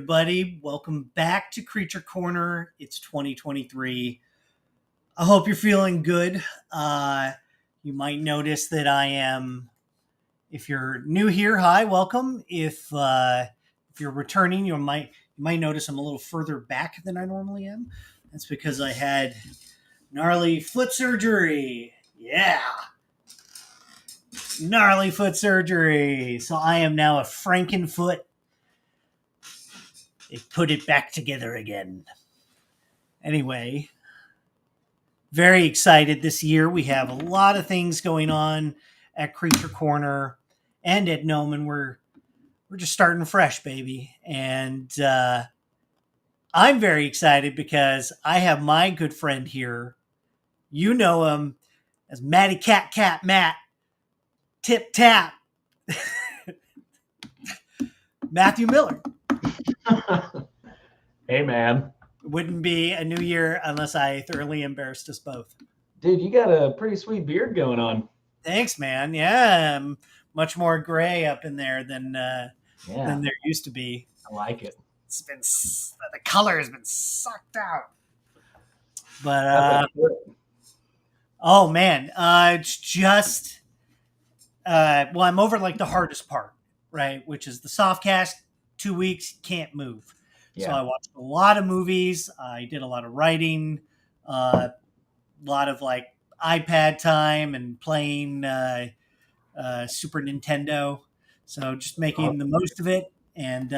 everybody. Welcome back to Creature Corner. It's 2023. I hope you're feeling good. You might notice that I am, if you're new here, hi, welcome. If you're returning, you might notice I'm a little further back than I normally am. That's because I had gnarly foot surgery. Yeah. Gnarly foot surgery. So I am now a Frankenfoot. They put it back together again. Anyway, very excited this year. We have a lot of things going on at Creature Corner and at Gnomon. We're just starting fresh, baby. And I'm very excited because I have my good friend here. You know him as Matty Cat Matt. Tip Tap. Matthew Millard. Hey, man. Wouldn't be a new year unless I thoroughly embarrassed us both. Dude, you got a pretty sweet beard going on. Thanks, man. Yeah, I'm much more gray up in there than there used to be. I like it. It's been the color has been sucked out. But oh man, it's just well, I'm over like the hardest part, right? Which is the soft cast. 2 weeks, can't move. Yeah. So I watched a lot of movies. I did a lot of writing, a lot of like iPad time and playing Super Nintendo. So just making the most of it. And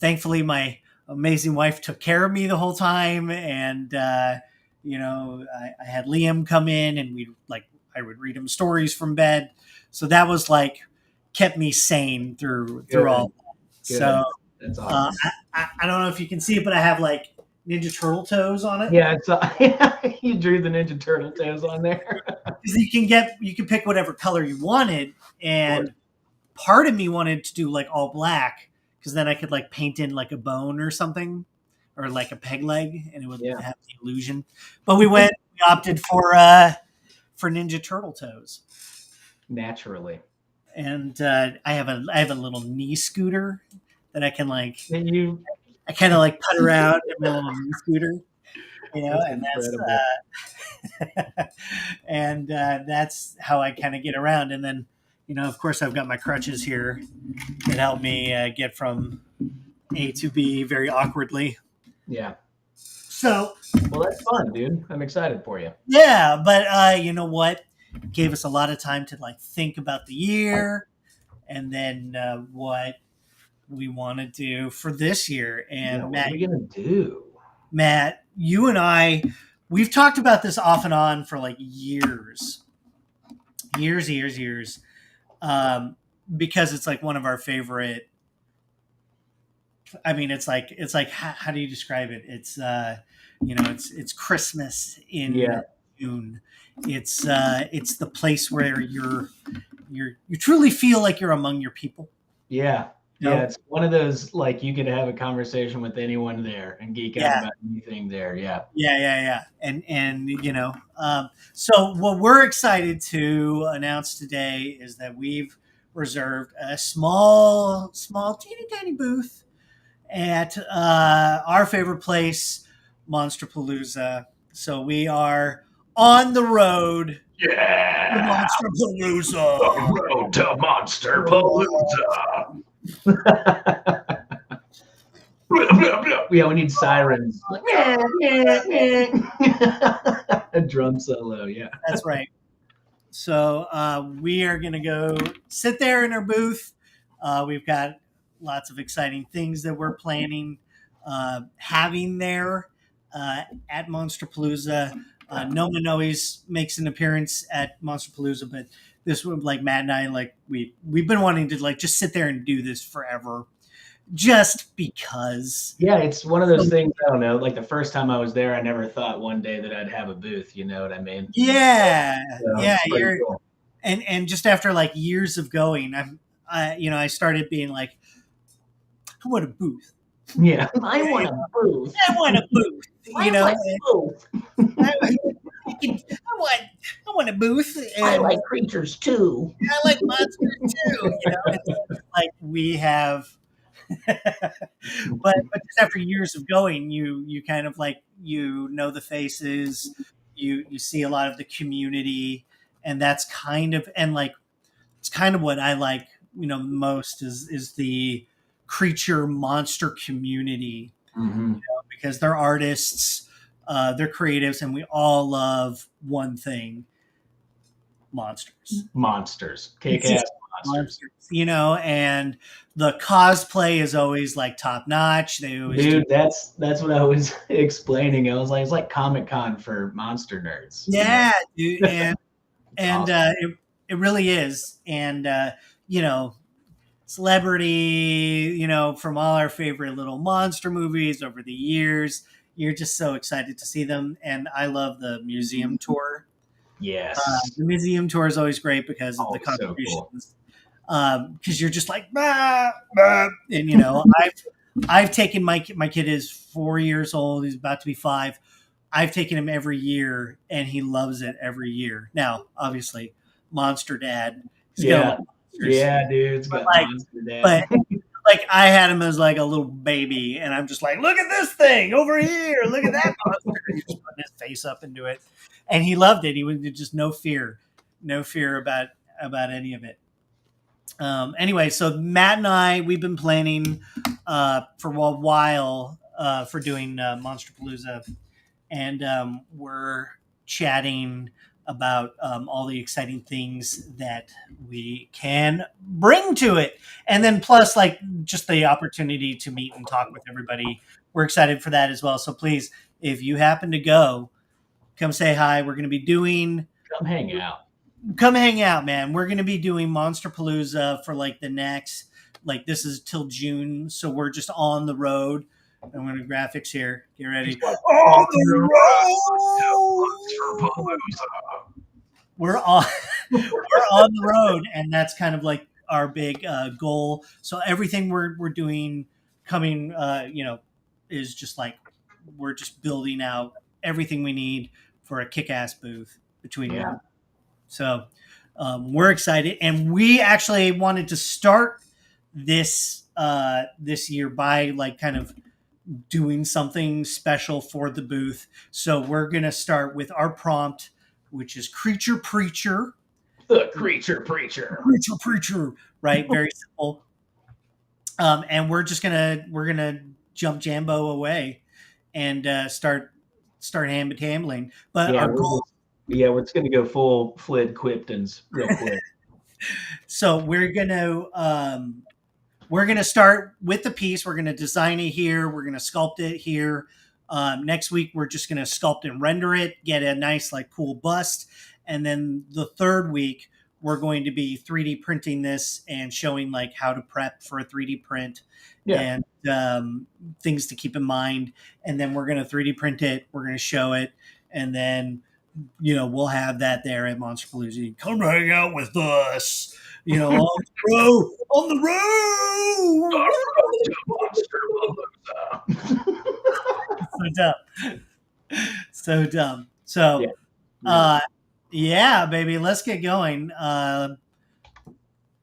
thankfully, my amazing wife took care of me the whole time. And, I had Liam come in and I would read him stories from bed. So that was like kept me sane through all. Good. So that's awesome. I don't know if you can see it, but I have like Ninja Turtle toes on it. Yeah, you drew the Ninja Turtle toes on there. Because you can pick whatever color you wanted, and part of me wanted to do like all black because then I could like paint in like a bone or something, or like a peg leg, and it would have the illusion. But we opted for Ninja Turtle toes. Naturally. And I have a little knee scooter that I can like. I kind of like put around in my little knee scooter, and that's how I kind of get around. And then, of course, I've got my crutches here that help me get from A to B very awkwardly. Yeah. So. Well, that's fun, dude. I'm excited for you. Yeah, but you know what? Gave us a lot of time to like think about the year and then what we want to do for this year. And what Matt, are we gonna do? Matt, you and I, we've talked about this off and on for like years, because it's like one of our favorite. I mean, it's like how do you describe it? It's it's Christmas in June. It's the place where you truly feel like you're among your people. Yeah. Yeah, it's one of those like you could have a conversation with anyone there and geek out about anything there. Yeah. Yeah. And so what we're excited to announce today is that we've reserved a small, teeny tiny booth at our favorite place, Monsterpalooza. So we are on the road. Yeah. To Monsterpalooza. The road to Monsterpalooza. We need sirens. A drum solo, yeah. That's right. So we are going to go sit there in our booth. We've got lots of exciting things that we're planning having there at Monsterpalooza. Gnomon always makes an appearance at Monsterpalooza, but this one, like Matt and I, like we've been wanting to like just sit there and do this forever, just because. Yeah, it's one of those things. I don't know. Like the first time I was there, I never thought one day that I'd have a booth. You know what I mean? Yeah, so You're, cool. and just after like years of going, I started being like, I want a booth. Yeah, I want a booth. I want a booth. I want a booth. And I like creatures too. I like monsters too. It's like we have but just after years of going, you kind of like the faces, you see a lot of the community, and that's kind of it's kind of what I like most is the creature monster community, because they're artists, they're creatives, and we all love one thing: monsters, kick-ass monsters. And the cosplay is always like top notch. Dude, that's what I was explaining. I was like, it's like Comic-Con for monster nerds. Yeah, dude, and awesome. It really is. And celebrity, from all our favorite little monster movies over the years, you're just so excited to see them. And I love the museum tour. Yes. The museum tour is always great because of the contributions. Because you're just like, bah, bah. And I've taken my kid is 4 years old. He's about to be 5. I've taken him every year, and he loves it every year. Now, obviously, Monster Dad. Yeah, dude. But I had him as like a little baby, and I'm just like, look at this thing over here. Look at that monster. He's just putting his face up into it, and he loved it. He was just no fear about any of it. Anyway, so Matt and I, we've been planning for a while for doing Monsterpalooza, and we're chatting about all the exciting things that we can bring to it. And then plus like just the opportunity to meet and talk with everybody. We're excited for that as well. So please, if you happen to go, come say hi. We're going to be doing... Come hang out, man. We're going to be doing Monsterpalooza for like the next... Like this is till June. So we're just on the road. I'm going to graphics here. Get ready. On the road! We're on the road, and that's kind of like our big goal. So everything we're doing coming, is just like we're just building out everything we need for a kick-ass booth between you. So we're excited, and we actually wanted to start this year by like kind of doing something special for the booth. So we're going to start with our prompt, which is Creature Preacher. The Creature Preacher. Creature Preacher, right? Very simple. And we're going to jump Jambo away and start handling. But our goal... we're just going to go full Flid Quiptons real quick. So we're going to start with the piece. We're going to design it here. We're going to sculpt it here. Next week, we're just going to sculpt and render it, get a nice, like, cool bust. And then the third week, we're going to be 3D printing this and showing, like, how to prep for a 3D print and things to keep in mind. And then we're going to 3D print it. We're going to show it. And then, we'll have that there at Monsterpalooza. Come hang out with us. On the road. So dumb. So, baby, let's get going.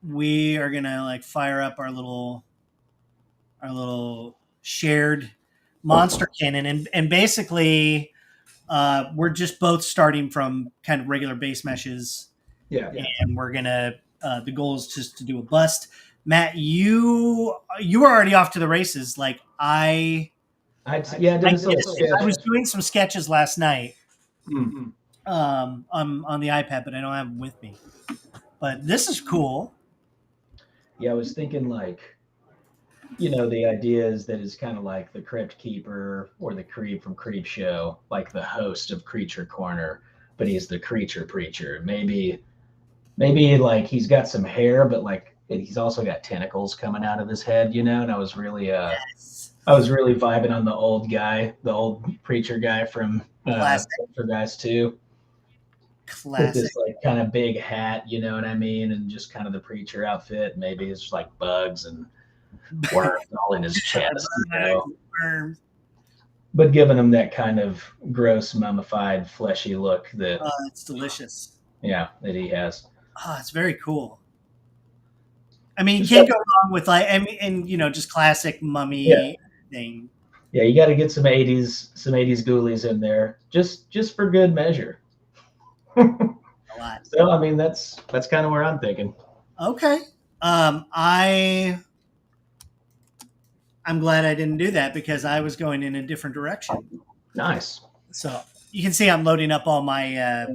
We are gonna like fire up our little shared monster cannon, and basically, we're just both starting from kind of regular base meshes. And we're gonna. The goal is just to do a bust. Matt, you were already off to the races. Like I was doing some sketches last night on the iPad, but I don't have them with me. But this is cool. Yeah, I was thinking like, the idea is that it's kind of like the Crypt Keeper or the Creep from Creep Show, like the host of Creature Corner, but he's the Creature Preacher. Maybe like he's got some hair, but like he's also got tentacles coming out of his head, and I was really vibing on the old preacher guy from for Guys 2. Classic. With this like kind of big hat, you know what I mean, and just kind of the preacher outfit. Maybe it's like bugs and worms all in his chest, but giving him that kind of gross, mummified, fleshy look that it's delicious. Yeah, that he has. Oh, it's very cool. I mean, you can't go wrong with like, and you know, just classic mummy thing. Yeah, you got to get some '80s ghoulies in there, just for good measure. A lot. So I mean, that's kind of where I'm thinking. Okay. I'm glad I didn't do that because I was going in a different direction. Nice. So you can see I'm loading up all my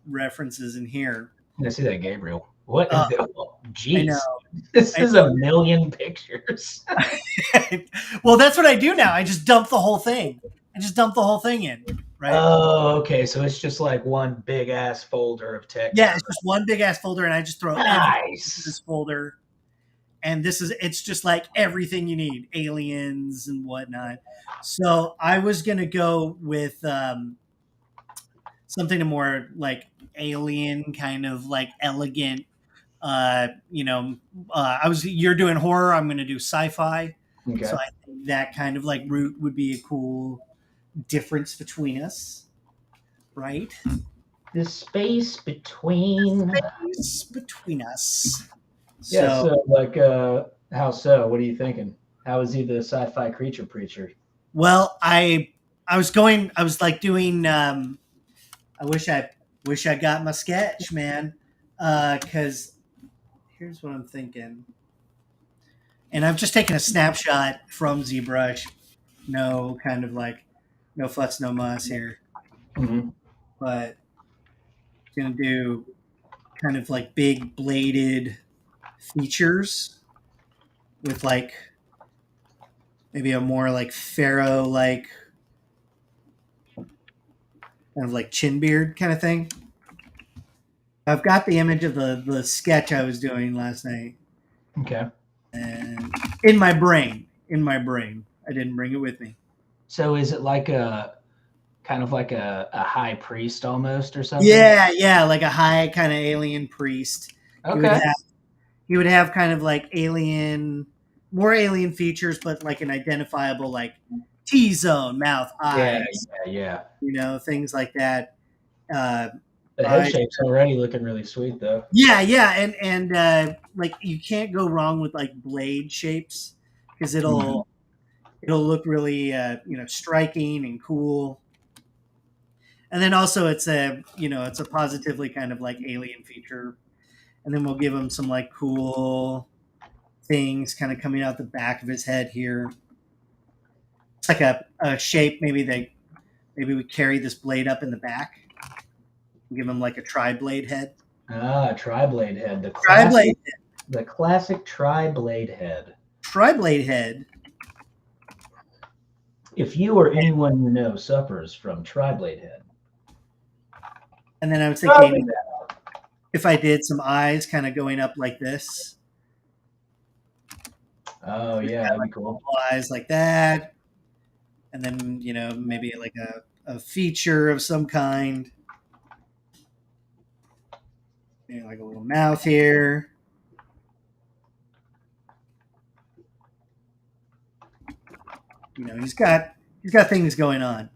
references in here. I see that, Gabriel. What? I know. Jeez, this is a million pictures. Well, that's what I do now. I just dump the whole thing. I just dump the whole thing in. Right. Oh, okay. So it's just like one big ass folder of text. Yeah, it's just one big ass folder, and I just throw everything into this folder. And it's just like everything you need, aliens and whatnot. So I was gonna go with something more like alien, kind of like elegant. You're doing horror. I'm gonna do sci-fi. Okay. So I think that kind of like route would be a cool difference between us, right? The space between us. Yeah. So like, how so? What are you thinking? How is he the sci-fi creature preacher? Well, I was like doing. I wish I got my sketch, man. Because here's what I'm thinking. And I've just taken a snapshot from ZBrush. No kind of like, no fuss, no muss here. Mm-hmm. But I'm gonna do kind of like big bladed features with like maybe a more like pharaoh like kind of like chin beard kind of thing. I've got the image of the sketch I was doing last night. Okay. And in my brain. I didn't bring it with me. So is it like a kind of like a high priest almost or something? Yeah, like a high kind of alien priest. Okay. He would have kind of like more alien features, but like an identifiable like T-zone, mouth, eyes. Yeah. You know, things like that. The head shape's already looking really sweet, though. Yeah, and like you can't go wrong with like blade shapes because it'll look really striking and cool. And then also it's a positively kind of like alien feature, and then we'll give him some like cool things kind of coming out the back of his head here. It's like a shape. Maybe we carry this blade up in the back. Give him like a tri-blade head. Tri-blade head. The classic tri-blade head. Tri-blade head. If you or anyone you know suffers from tri-blade head. And then I was thinking if I did some eyes kind of going up like this. Oh, yeah, that'd be cool. Eyes like that. And then, maybe like a feature of some kind. Maybe like a little mouth here. He's got things going on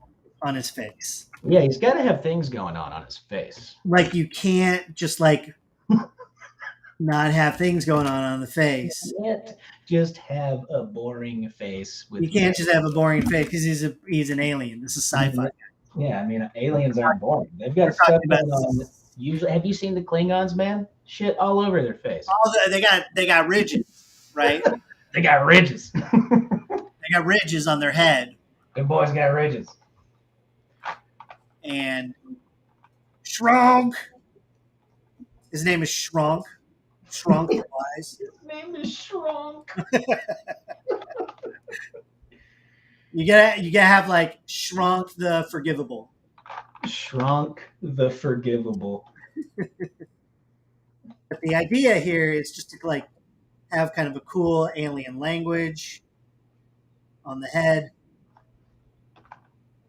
his face. Yeah, he's got to have things going on his face. Like you can't just like not have things going on the face. You can't just have a boring face. You can't just have a boring face because he's an alien. This is sci-fi. Yeah, I mean, aliens aren't boring. They've got stuff going on. Usually, have you seen the Klingons, man? Shit all over their face. Oh, they got ridges, right? They got ridges. They got ridges on their head. Them boys got ridges. And Shrunk. His name is Shrunk. Shrunk for eyes. His name is Shrunk. You gotta have like Shrunk the Forgivable. Shrunk the Forgivable. But the idea here is just to like have kind of a cool alien language on the head,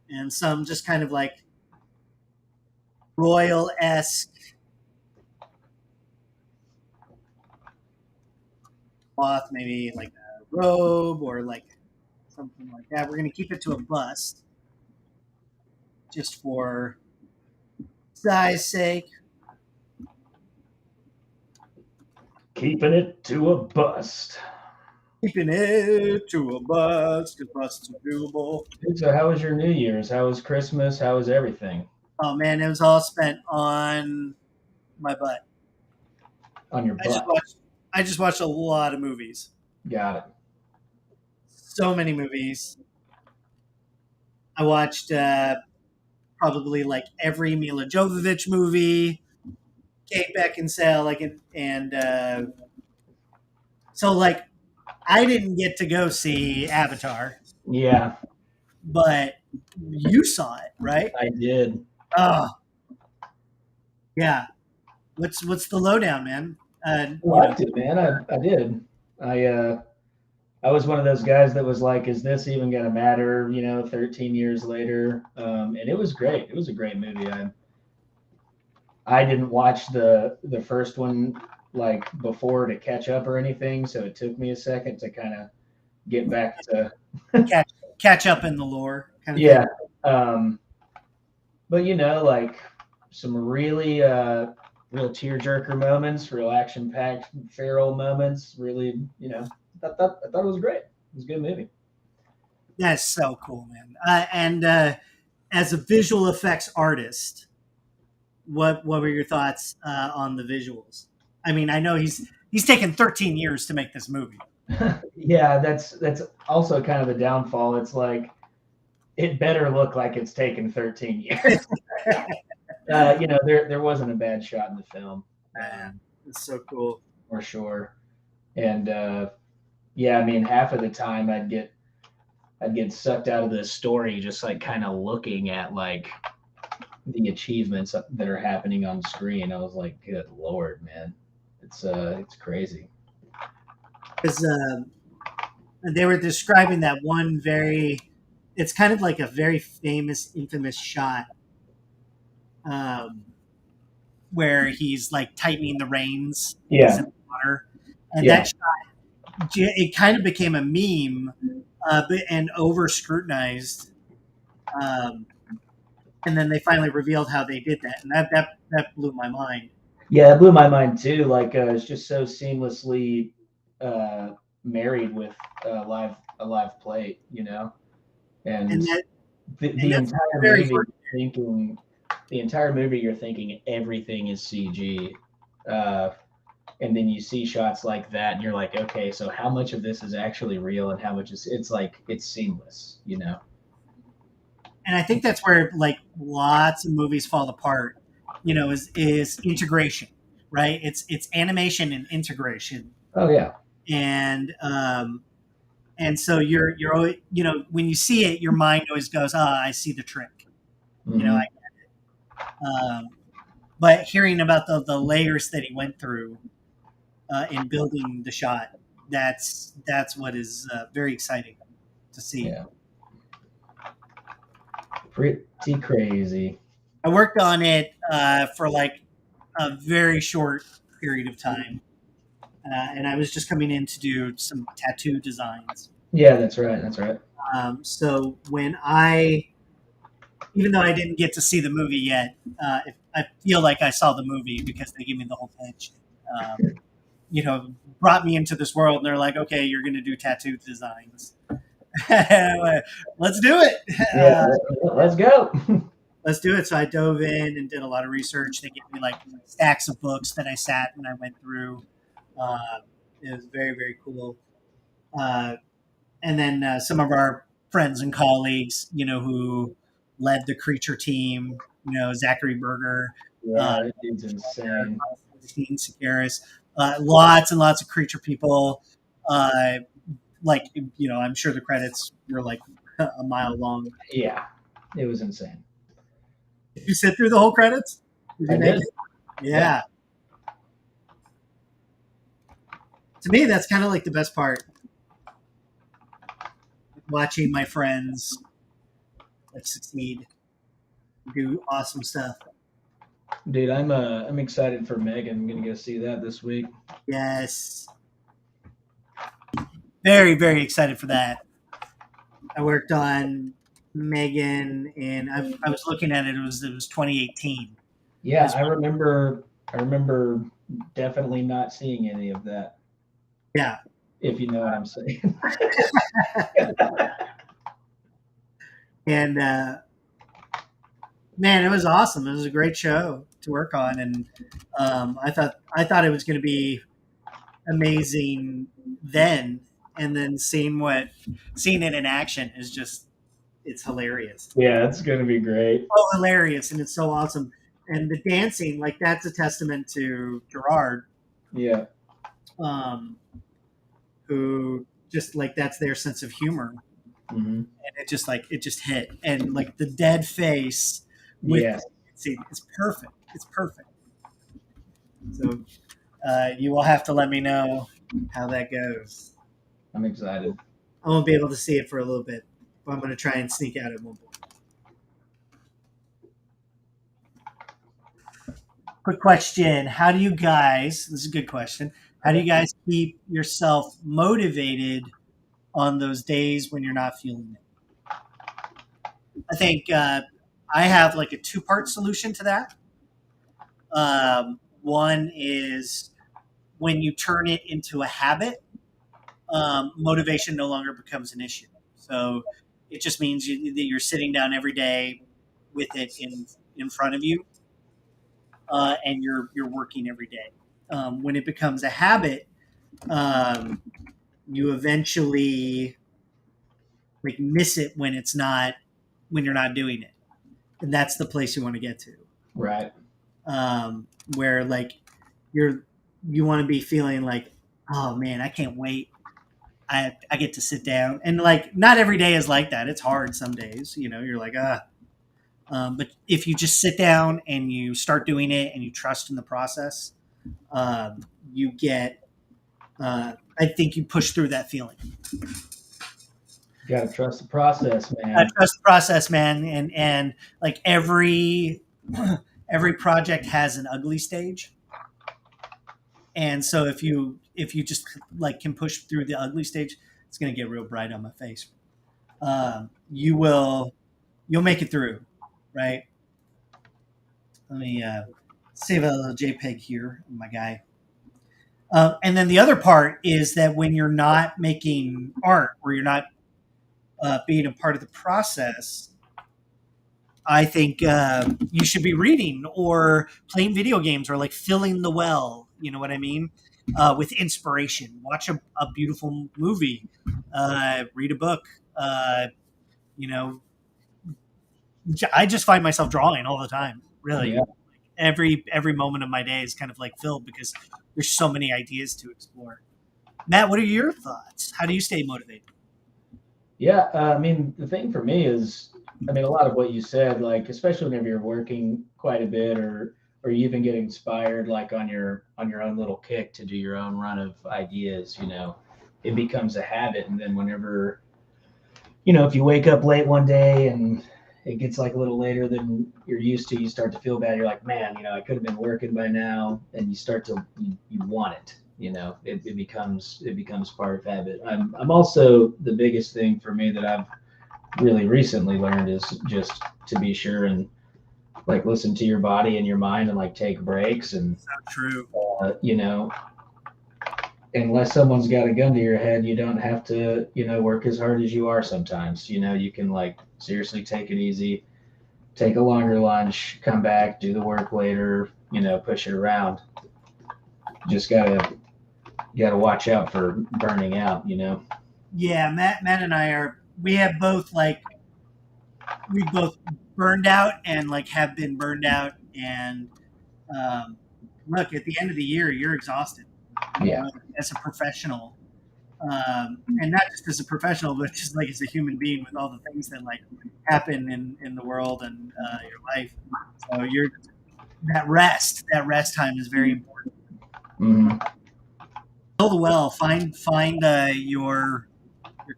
and some just kind of like royal-esque cloth, maybe like a robe or like something like that. We're going to keep it to a bust just for size sake. Keeping it to a bust. Keeping it to a bust, because busts are doable. So how was your New Year's? How was Christmas? How was everything? Oh man, it was all spent on my butt. On your butt. I just watched a lot of movies. Got it. So many movies. I watched probably like every Mila Jovovich movie, Kate Beckinsale, and so like I didn't get to go see Avatar, Yeah, but you saw it, right? I did. Oh, yeah. What's the lowdown, man? I liked it, man. I did. I was one of those guys that was like, is this even going to matter, 13 years later? And it was great. It was a great movie. I didn't watch the first one like before to catch up or anything, so it took me a second to kind of get back to catch up in the lore. Kind of yeah. But like some really real tearjerker moments, real action-packed feral moments. Really, I thought it was great. It was a good movie. That's so cool, man. And as a visual effects artist, what were your thoughts on the visuals? I mean, I know he's taken 13 years to make this movie. Yeah, that's also kind of the downfall. It's like it better look like it's taken 13 years. There wasn't a bad shot in the film. It's so cool. For sure. And yeah, I mean, half of the time I'd get sucked out of the story just like kind of looking at like the achievements that are happening on screen. I was like, good Lord, man. It's crazy. Because they were describing that one it's kind of like a very famous, infamous shot where he's like tightening the reins in the water. And that shot, it kind of became a meme and over scrutinized. And then they finally revealed how they did that. And that blew my mind. Yeah, it blew my mind too. Like it's just so seamlessly married with a live plate, and the entire movie you're thinking everything is CG, and then you see shots like that and you're like, okay, so how much of this is actually real and how much it's seamless, And I think that's where like lots of movies fall apart, is integration, right? It's animation and integration. Oh yeah. And so you're always, when you see it, your mind always goes, I see the trick. Mm-hmm. I get it. But hearing about the layers that he went through in building the shot, that's what is very exciting to see. Yeah. Pretty crazy. I worked on it for like a very short period of time. And I was just coming in to do some tattoo designs. Yeah, that's right. So when even though I didn't get to see the movie yet, I feel like I saw the movie because they gave me the whole pitch. Brought me into this world, and they're like, "Okay, you're going to do tattoo designs. Let's do it. Yeah, let's go. Let's do it." So I dove in and did a lot of research. They gave me like stacks of books that I sat and I went through. It was very, very cool. And then some of our friends and colleagues, who led the creature team, Zachary Berger. Yeah, that dude's insane. Sakaris, lots and lots of creature people. I'm sure the credits were like a mile long. Yeah, it was insane. Did you sit through the whole credits? I did. Yeah. To me, that's kind of like the best part. Watching my friends succeed, do awesome stuff. Dude, I'm excited for M3GAN. I'm gonna go see that this week. Yes. Very, very excited for that. I worked on M3GAN, and I was looking at it. It was 2018. Yeah, I remember definitely not seeing any of that. Yeah. If you know what I'm saying. And man, it was awesome. It was a great show to work on, and I thought it was going to be amazing then, and then seeing it in action is just it's hilarious. Yeah, it's gonna be great. So hilarious, and it's so awesome. And the dancing, like that's a testament to Gerard, Yeah. Who just like that's their sense of humor, Mm-hmm. and it just hit, and like the dead face with Yes. it's perfect. It's perfect. So you will have to let me know how that goes. I'm excited. I won't be able to see it for a little bit, but I'm going to try and sneak out at one point. Quick question. How do you guys, this is a good question, how do you guys keep yourself motivated on those days when you're not feeling it? I think I have like a two-part solution to that. One is when you turn it into a habit, motivation no longer becomes an issue. So it just means that you're sitting down every day with it in front of you, and you're working every day. When it becomes a habit, you eventually like miss it when you're not doing it, and that's the place you want to get to. Right. Where like you want to be feeling like, oh man, I can't wait. I get to sit down, and like not every day is like that. It's hard some days, you're like but if you just sit down and you start doing it and you trust in the process, you get. I think you push through that feeling. You gotta trust the process, man. Trust the process, man, and like every project has an ugly stage, and so if you just like can push through the ugly stage, it's gonna get real bright on my face. You'll make it through, right? Let me save a little JPEG here, my guy. And then the other part is that when you're not making art or you're not being a part of the process, I think you should be reading or playing video games or like filling the well. You know what I mean? With inspiration. Watch a beautiful movie. Read a book. You know, I just find myself drawing all the time. Really, Yeah. every moment of my day is kind of like filled because there's so many ideas to explore. Matt, what are your thoughts? How do you stay motivated? Yeah, I mean, the thing for me is, I mean, a lot of what you said, like especially whenever you're working quite a bit, or you even get inspired, like on your own little kick to do your own run of ideas, it becomes a habit, and then whenever, if you wake up late one day and it gets like a little later than you're used to, you start to feel bad. You're like, man, I could have been working by now, and you start to you want it. It becomes part of habit. I'm also, the biggest thing for me that I've really recently learned is just to be sure and like listen to your body and your mind and like take breaks, and So true. Unless someone's got a gun to your head, you don't have to work as hard as you are sometimes. You can like seriously take it easy, take a longer lunch, come back, do the work later, push it around. Just gotta watch out for burning out. Yeah, Matt and we have both like we both burned out and like have been burned out, and look, at the end of the year you're exhausted. Yeah. As a professional, and not just as a professional, but just like as a human being with all the things that like happen in the world and your life. So that rest time is very important. Mm-hmm. Build a well. Find your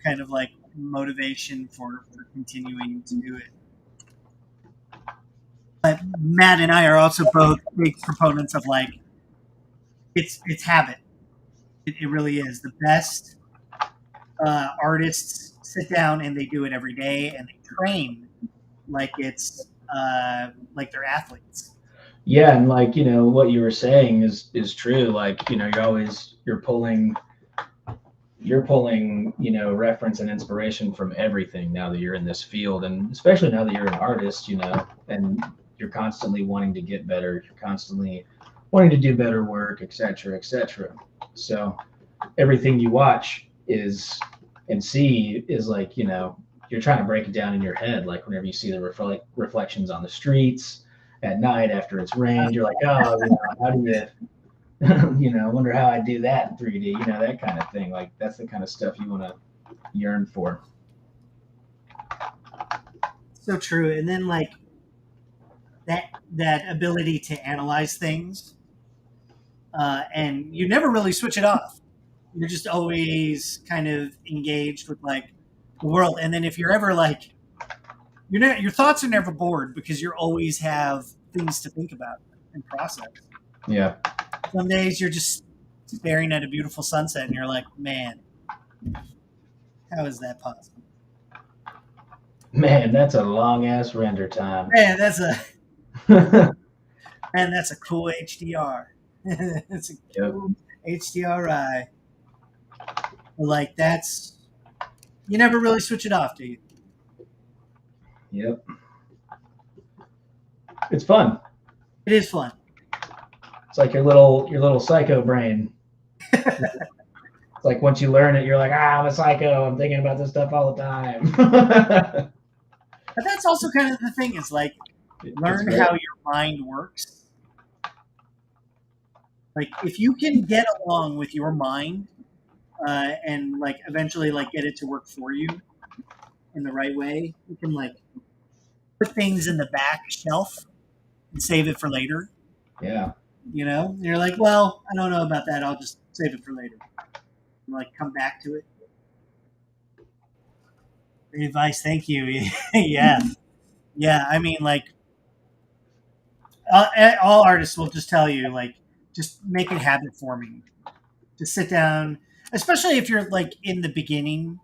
kind of like motivation for continuing to do it. But Matt and I are also both big proponents of like it's habit. It really is. The best artists sit down and they do it every day, and they train like it's like they're athletes. Yeah, and like, what you were saying is true. Like, you're pulling, reference and inspiration from everything now that you're in this field, and especially now that you're an artist, and you're constantly wanting to get better, you're constantly wanting to do better work, etc., etc. So everything you watch is and see is like, you're trying to break it down in your head. Like whenever you see the reflections on the streets at night after it's rained, you're like, oh, how do you wonder how I do that in 3D, that kind of thing. Like that's the kind of stuff you want to yearn for. So true. And then like that ability to analyze things, and you never really switch it off. You're just always kind of engaged with like the world. And then if you're ever like, your thoughts are never bored because you always have things to think about and process. Yeah. Some days you're just staring at a beautiful sunset and you're like, man, how is that possible? Man, that's a long ass render time. Man, that's a cool HDR. It's a cool HDRI. Like you never really switch it off, do you? Yep. It's fun. It is fun. It's like your little psycho brain. It's like once you learn it, you're like, I'm a psycho. I'm thinking about this stuff all the time. But that's also kind of the thing, is like learn how your mind works. Like if you can get along with your mind, and like eventually like get it to work for you in the right way, you can like put things in the back shelf and save it for later. Yeah. You're like, well, I don't know about that. I'll just save it for later. And like come back to it. Great advice. Thank you. Yeah. Yeah. I mean, like all artists will just tell you, like, just make it habit forming. Just sit down, especially if you're like in the beginning,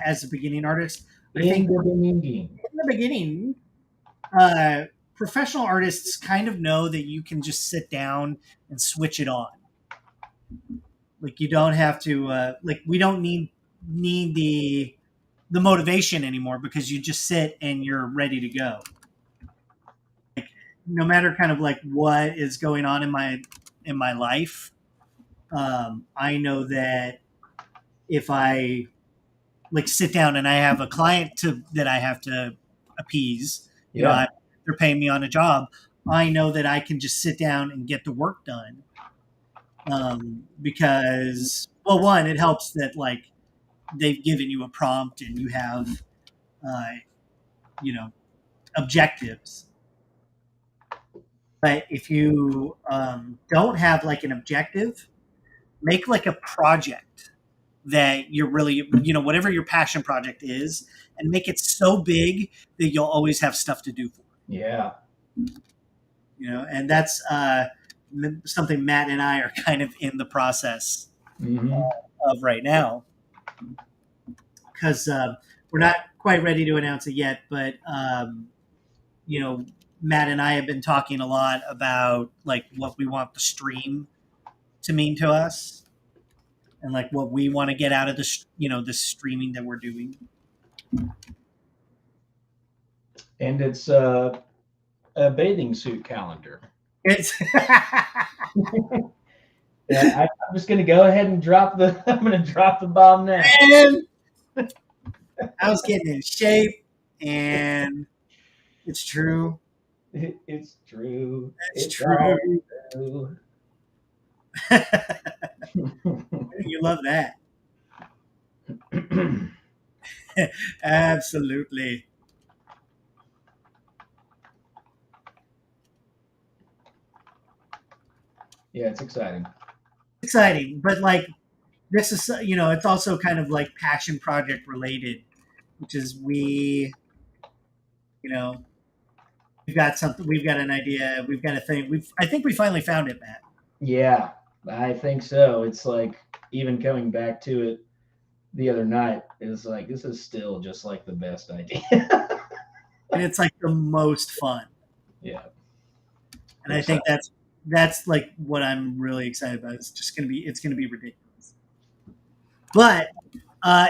as a beginning artist. In the beginning, professional artists kind of know that you can just sit down and switch it on. Like you don't have to, like we don't need the motivation anymore, because you just sit and you're ready to go. Like no matter kind of like what is going on in my life, I know that if I like sit down and I have a client that I have to appease, they're paying me on a job, I know that I can just sit down and get the work done. Because, well, one, it helps that like they've given you a prompt and you have, objectives. But if you don't have like an objective, make like a project that you're really, whatever your passion project is, and make it so big that you'll always have stuff to do for it. Yeah. And that's something Matt and I are kind of in the process of right now, because we're not quite ready to announce it yet, but Matt and I have been talking a lot about like what we want the stream to mean to us, and like what we want to get out of this streaming that we're doing. And it's a bathing suit calendar. It's yeah, I'm just gonna go ahead and drop the bomb now. And I was getting in shape, and it's true. It's true. It's true. You love that. Absolutely. Yeah, it's exciting. Exciting, but like this is, it's also kind of like passion project related, which is we've got something, we've got an idea, we've got a thing. I think we finally found it, Matt. Yeah, I think so. It's like even coming back to it the other night is like, this is still just like the best idea. And it's like the most fun. Yeah. And I think that's like what I'm really excited about. It's going to be ridiculous. But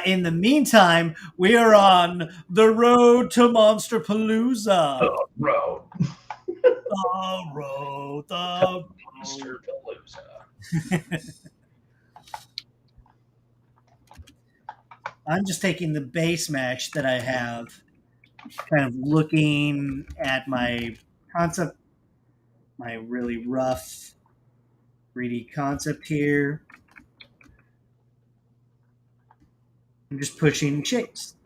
in the meantime, we are on the road to Monsterpalooza. The road. The road. The Monsterpalooza. I'm just taking the base mesh that I have, kind of looking at my concept, my really rough 3D concept here. I'm just pushing shapes.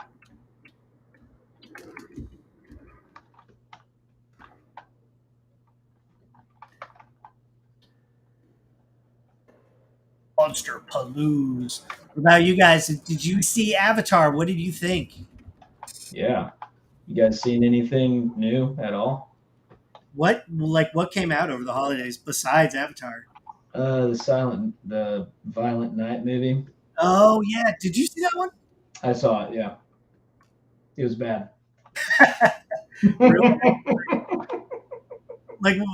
Monsterpalooza. What about you guys? Did you see Avatar? What did you think? Yeah. You guys seen anything new at all? What came out over the holidays besides Avatar? The Violent Night movie. Oh yeah, did you see that one? I saw it. Yeah, it was bad. Real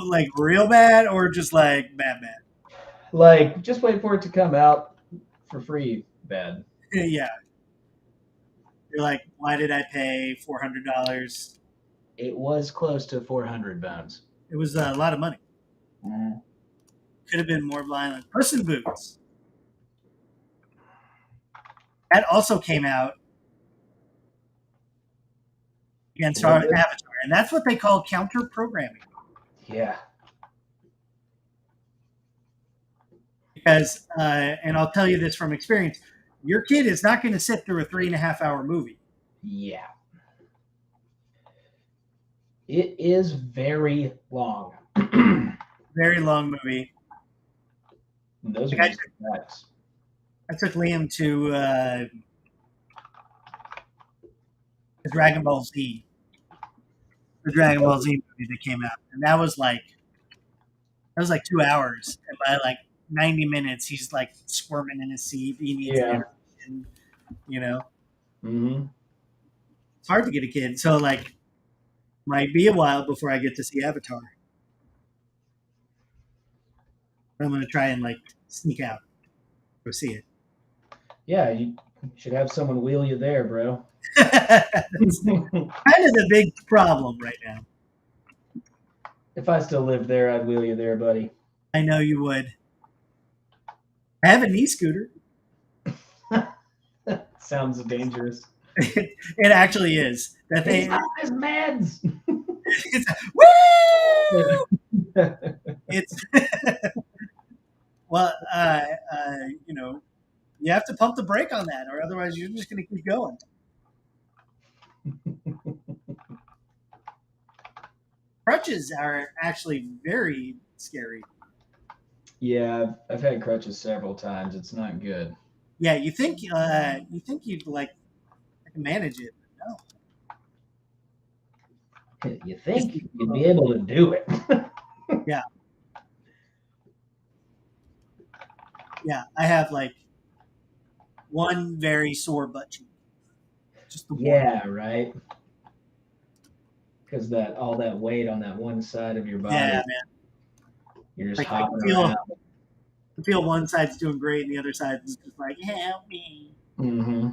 like real bad or just like bad? Like, just wait for it to come out for free. Bad. Yeah. You're like, why did I pay $400? It was close to 400 pounds. It was a lot of money. Could have been more violent. Puss in Boots. That also came out against our Avatar, and that's what they call counter programming. Yeah. Because, and I'll tell you this from experience, your kid is not going to sit through a 3.5 hour movie. Yeah. It is very long. Very long movie. And those are just facts. I took Liam to the Dragon Ball Z. The Dragon Ball Z movie that came out. And that was like 2 hours. And by like 90 minutes, he's like squirming in his seat. He needs intervention, you know? Mm-hmm. It's hard to get a kid. So, like, might be a while before I get to see Avatar. I'm going to try and, like, sneak out. Go see it. Yeah, you should have someone wheel you there, bro. That's kind of the big problem right now. If I still lived there, I'd wheel you there, buddy. I know you would. I have a knee scooter. Sounds dangerous. It actually is. That thing. It's meds. It's woo. It's well, you know, you have to pump the brake on that, or otherwise you're just going to keep going. Crutches are actually very scary. Yeah, I've had crutches several times. It's not good. Yeah, you think you'd like manage it, but no. You think you'd be able to do it. Yeah. Yeah, I have like one very sore butt cheek. Just the one. Right. Because all that weight on that one side of your body. Yeah, man. You're just like, hopping around. I feel one side's doing great and the other side's just like, help me. Mm-hmm.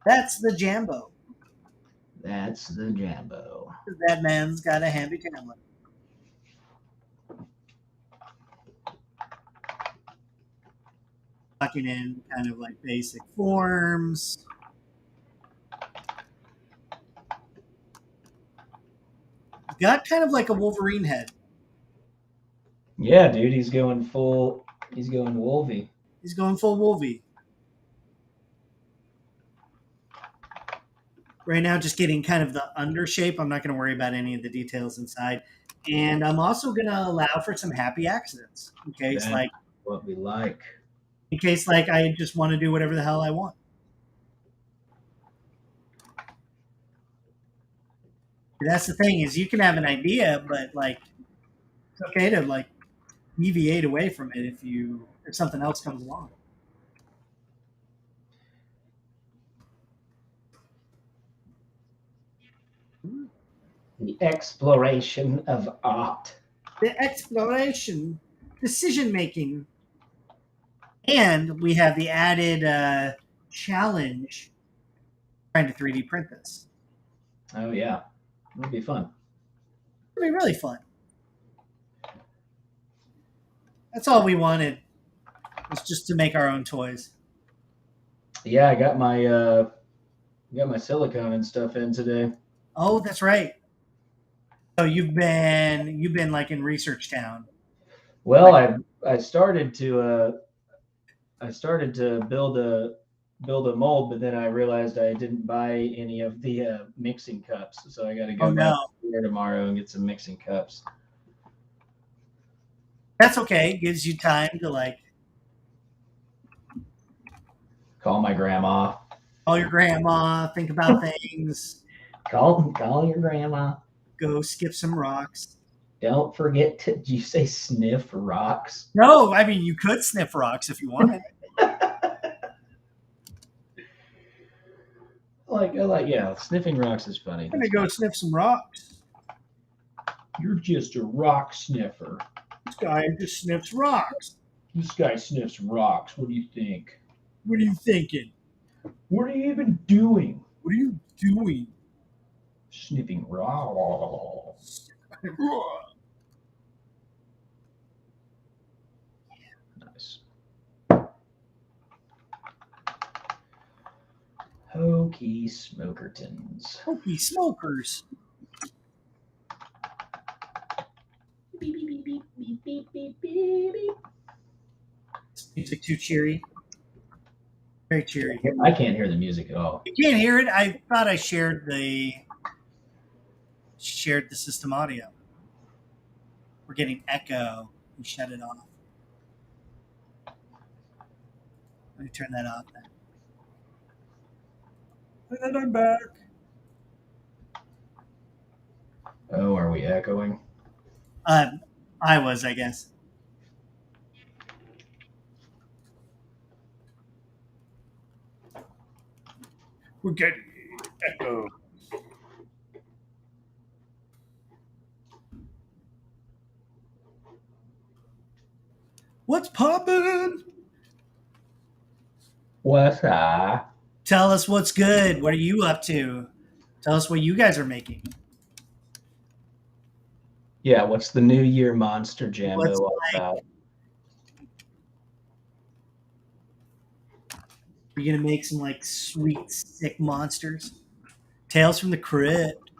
That's the Jambo. That's the Jambo. That man's got a handy camera. Talking in kind of like basic forms. Got kind of like a Wolverine head. Yeah, dude, he's going Wolvie. He's going full Wolvie. Right now, just getting kind of the under shape. I'm not going to worry about any of the details inside. And I'm also going to allow for some happy accidents in case, That's what we like. In case, like, I just want to do whatever the hell I want. That's the thing is you can have an idea, but like it's okay to like deviate away from it if something else comes along. The exploration of art. The exploration, decision making, and we have the added challenge trying to 3D print this. Oh yeah, it'll be fun. It'll be really fun. That's all we wanted, was just to make our own toys. Yeah, I got my silicone and stuff in today. Oh, that's right. So you've been like in Research Town. Well, I started to build a mold, but then I realized I didn't buy any of the mixing cups, so I got to go back there tomorrow and get some mixing cups. That's okay. It gives you time to like call my grandma. Call your grandma. Think about things. Call your grandma. Go skip some rocks. Don't forget to. Did you say sniff rocks? No, I mean you could sniff rocks if you wanted. Yeah, sniffing rocks is funny. I'm gonna go sniff some rocks. You're just a rock sniffer. This guy just sniffs rocks. This guy sniffs rocks. What do you think? What are you thinking? What are you even doing? What are you doing? Sniffing rocks. Nice. Hokey Smokertons. Hokey smokers. Beep, beep, beep, beep, beep, beep, beep, beep. Music too cheery. Very cheery. I can't hear the music at all. You can't hear it. I thought I shared the system audio. We're getting echo. We shut it off. Let me turn that off then. And then I'm back. Oh, are we echoing? I was, I guess. We're getting echo. What's poppin'? What's up? Tell us what's good. What are you up to? Tell us what you guys are making. Yeah, what's the New Year Monster Jambo all about? Are you gonna make some like sweet, sick monsters? Tales from the Crypt.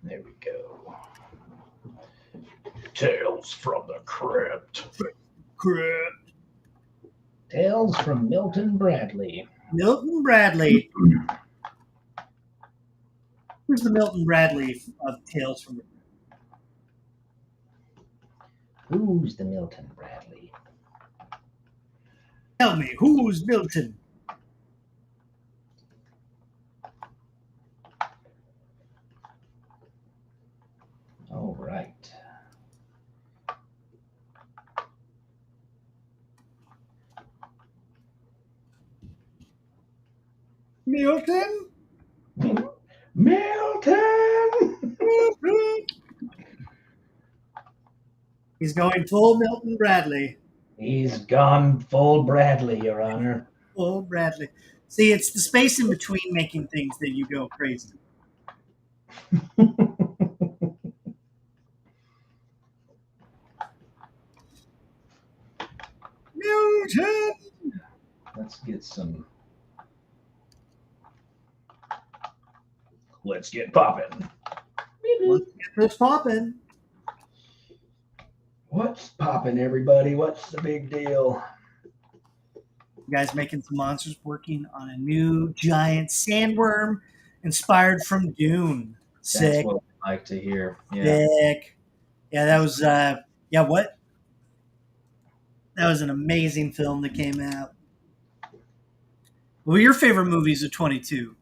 There we go. Tales from the Crypt. Crypt. Tales from Milton Bradley. Milton Bradley. Who's the Milton Bradley of Tales from the Crypt? Who's the Milton Bradley? Tell me, who's Milton? All right. Milton? Milton! He's going full Milton Bradley. He's gone full Bradley, Your Honor. Full Bradley. See, it's the space in between making things that you go crazy. Milton! Let's get some. Let's get popping. Let's get this popping. What's popping, everybody? What's the big deal? You guys making some monsters, working on a new giant sandworm inspired from Dune. Sick. That's what I like to hear. Yeah. Sick. Yeah, that was what? That was an amazing film that came out. What were your favorite movies of 22?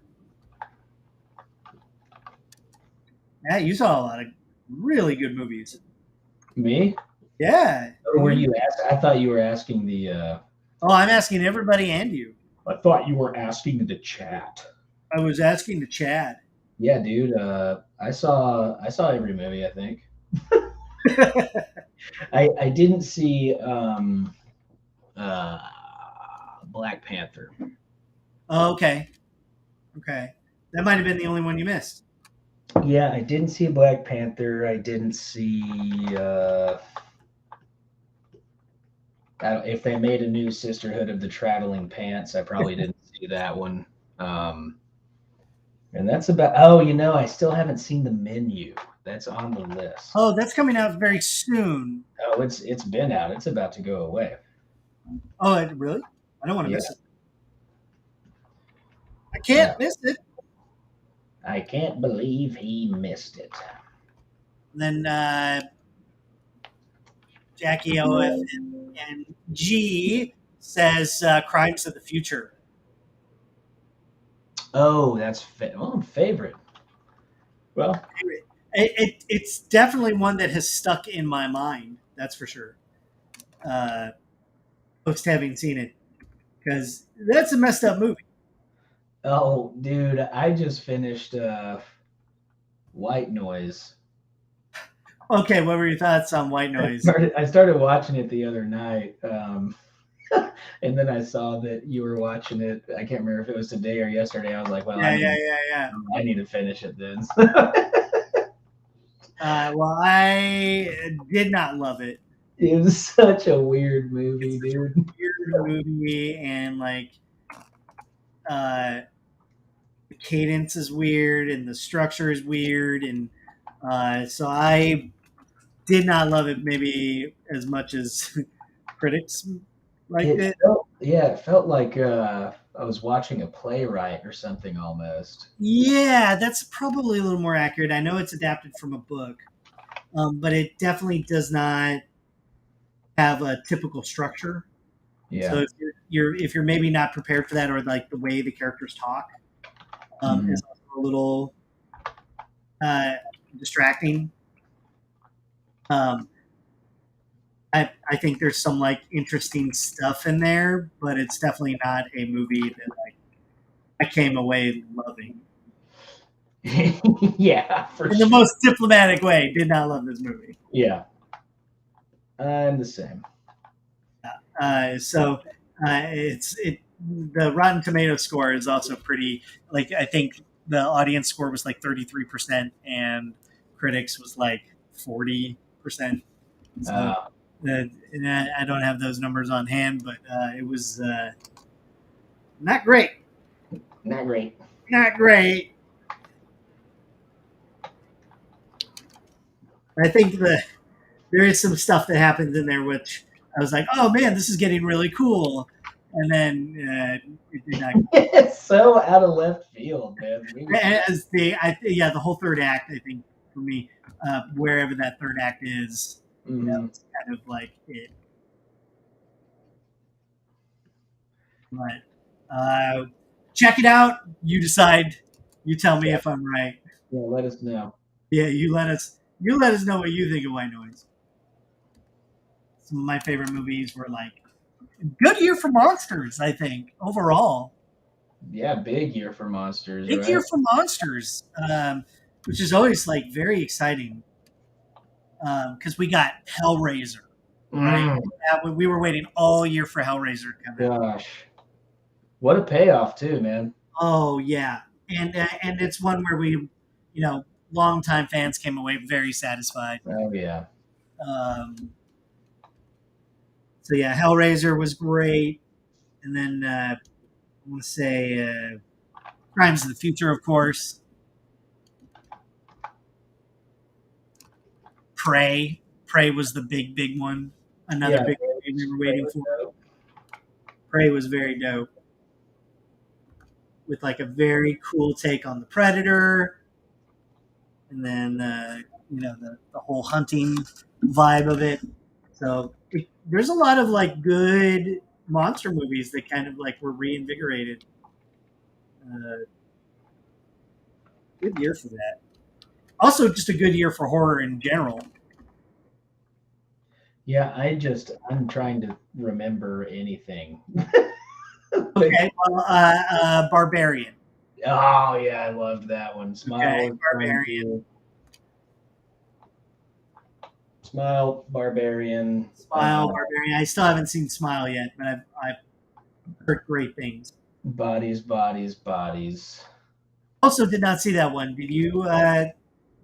Yeah, you saw a lot of really good movies. Me? Yeah. Or were you asking? I thought you were asking the. Oh, I'm asking everybody and you. I thought you were asking the chat. I was asking the Chad. Yeah, dude. I saw every movie, I think. I didn't see uh, Black Panther. Oh, okay. Okay. That might have been the only one you missed. Yeah, I didn't see Black Panther. I didn't see if they made a new Sisterhood of the Traveling Pants. I probably didn't see that one. Um, and that's about. Oh, I still haven't seen the Menu. That's on the list. Oh, that's coming out very soon. Oh, it's been out. It's about to go away. Oh, really? I don't want to Yeah, miss it. I yeah. can't miss it. I can't believe he missed it. Then Jackie OF and G says Crimes of the Future. Oh, that's favorite. Well, It's definitely one that has stuck in my mind. That's for sure. Post having seen it, because that's a messed up movie. oh, dude, I just finished White Noise. Okay, what were your thoughts on White Noise? I started watching it the other night, and then I saw that you were watching it. I can't remember if it was today or yesterday. I was like, well, Yeah. I need to finish it then. Well, I did not love it. It was such a weird movie, It's such dude. a weird movie, and the cadence is weird, and the structure is weird, and so I did not love it maybe as much as critics liked it. It felt like I was watching a playwright or something almost. Yeah, that's probably a little more accurate. I know it's adapted from a book, but it definitely does not have a typical structure. So Yeah. if you're maybe not prepared for that, or like the way the characters talk, Mhm. is also a little uh, distracting. Um, I think there's some like interesting stuff in there, but it's definitely not a movie that I came away loving. Yeah, for In the sure. most diplomatic way, did not love this movie. Yeah, I'm the same. So it's the Rotten Tomato score is also pretty. Like, I think the audience score was like 33%, and critics was like 40%. So and I don't have those numbers on hand, but it was not great. Not great. Not great. I think there is some stuff that happens in there which I was like, oh man, this is getting really cool, and then it did not. It's so out of left field, man. As the whole third act, I think for me, wherever that third act is, it's kind of like it. But check it out. You decide. You tell me if I'm right. Yeah, let us know. Yeah, you let us. You let us know what you think of White Noise. Some of my favorite movies were like good year for monsters. I think overall, Yeah, big year for monsters, big right? year for monsters, which is always like very exciting because we got Hellraiser, right? We were waiting all year for Hellraiser to come out. Gosh, what a payoff too, man. Oh yeah, and it's one where we, longtime fans came away very satisfied. Oh yeah. Um, so yeah, Hellraiser was great, and then I want to say Crimes of the Future, of course. Prey was the big one. Another big movie we were waiting for. Prey was very dope, with like a very cool take on the Predator, and then the whole hunting vibe of it. So there's a lot of like good monster movies that kind of like were reinvigorated. Good year for that. Also, just a good year for horror in general. Yeah, I'm trying to remember anything. Okay, well, Barbarian. Oh yeah, I loved that one. Smile, Okay, Barbarian. Smile, Barbarian. Smile, Barbarian. I still haven't seen Smile yet, but I've heard great things. Bodies, bodies, bodies. Also, did not see that one. Did you?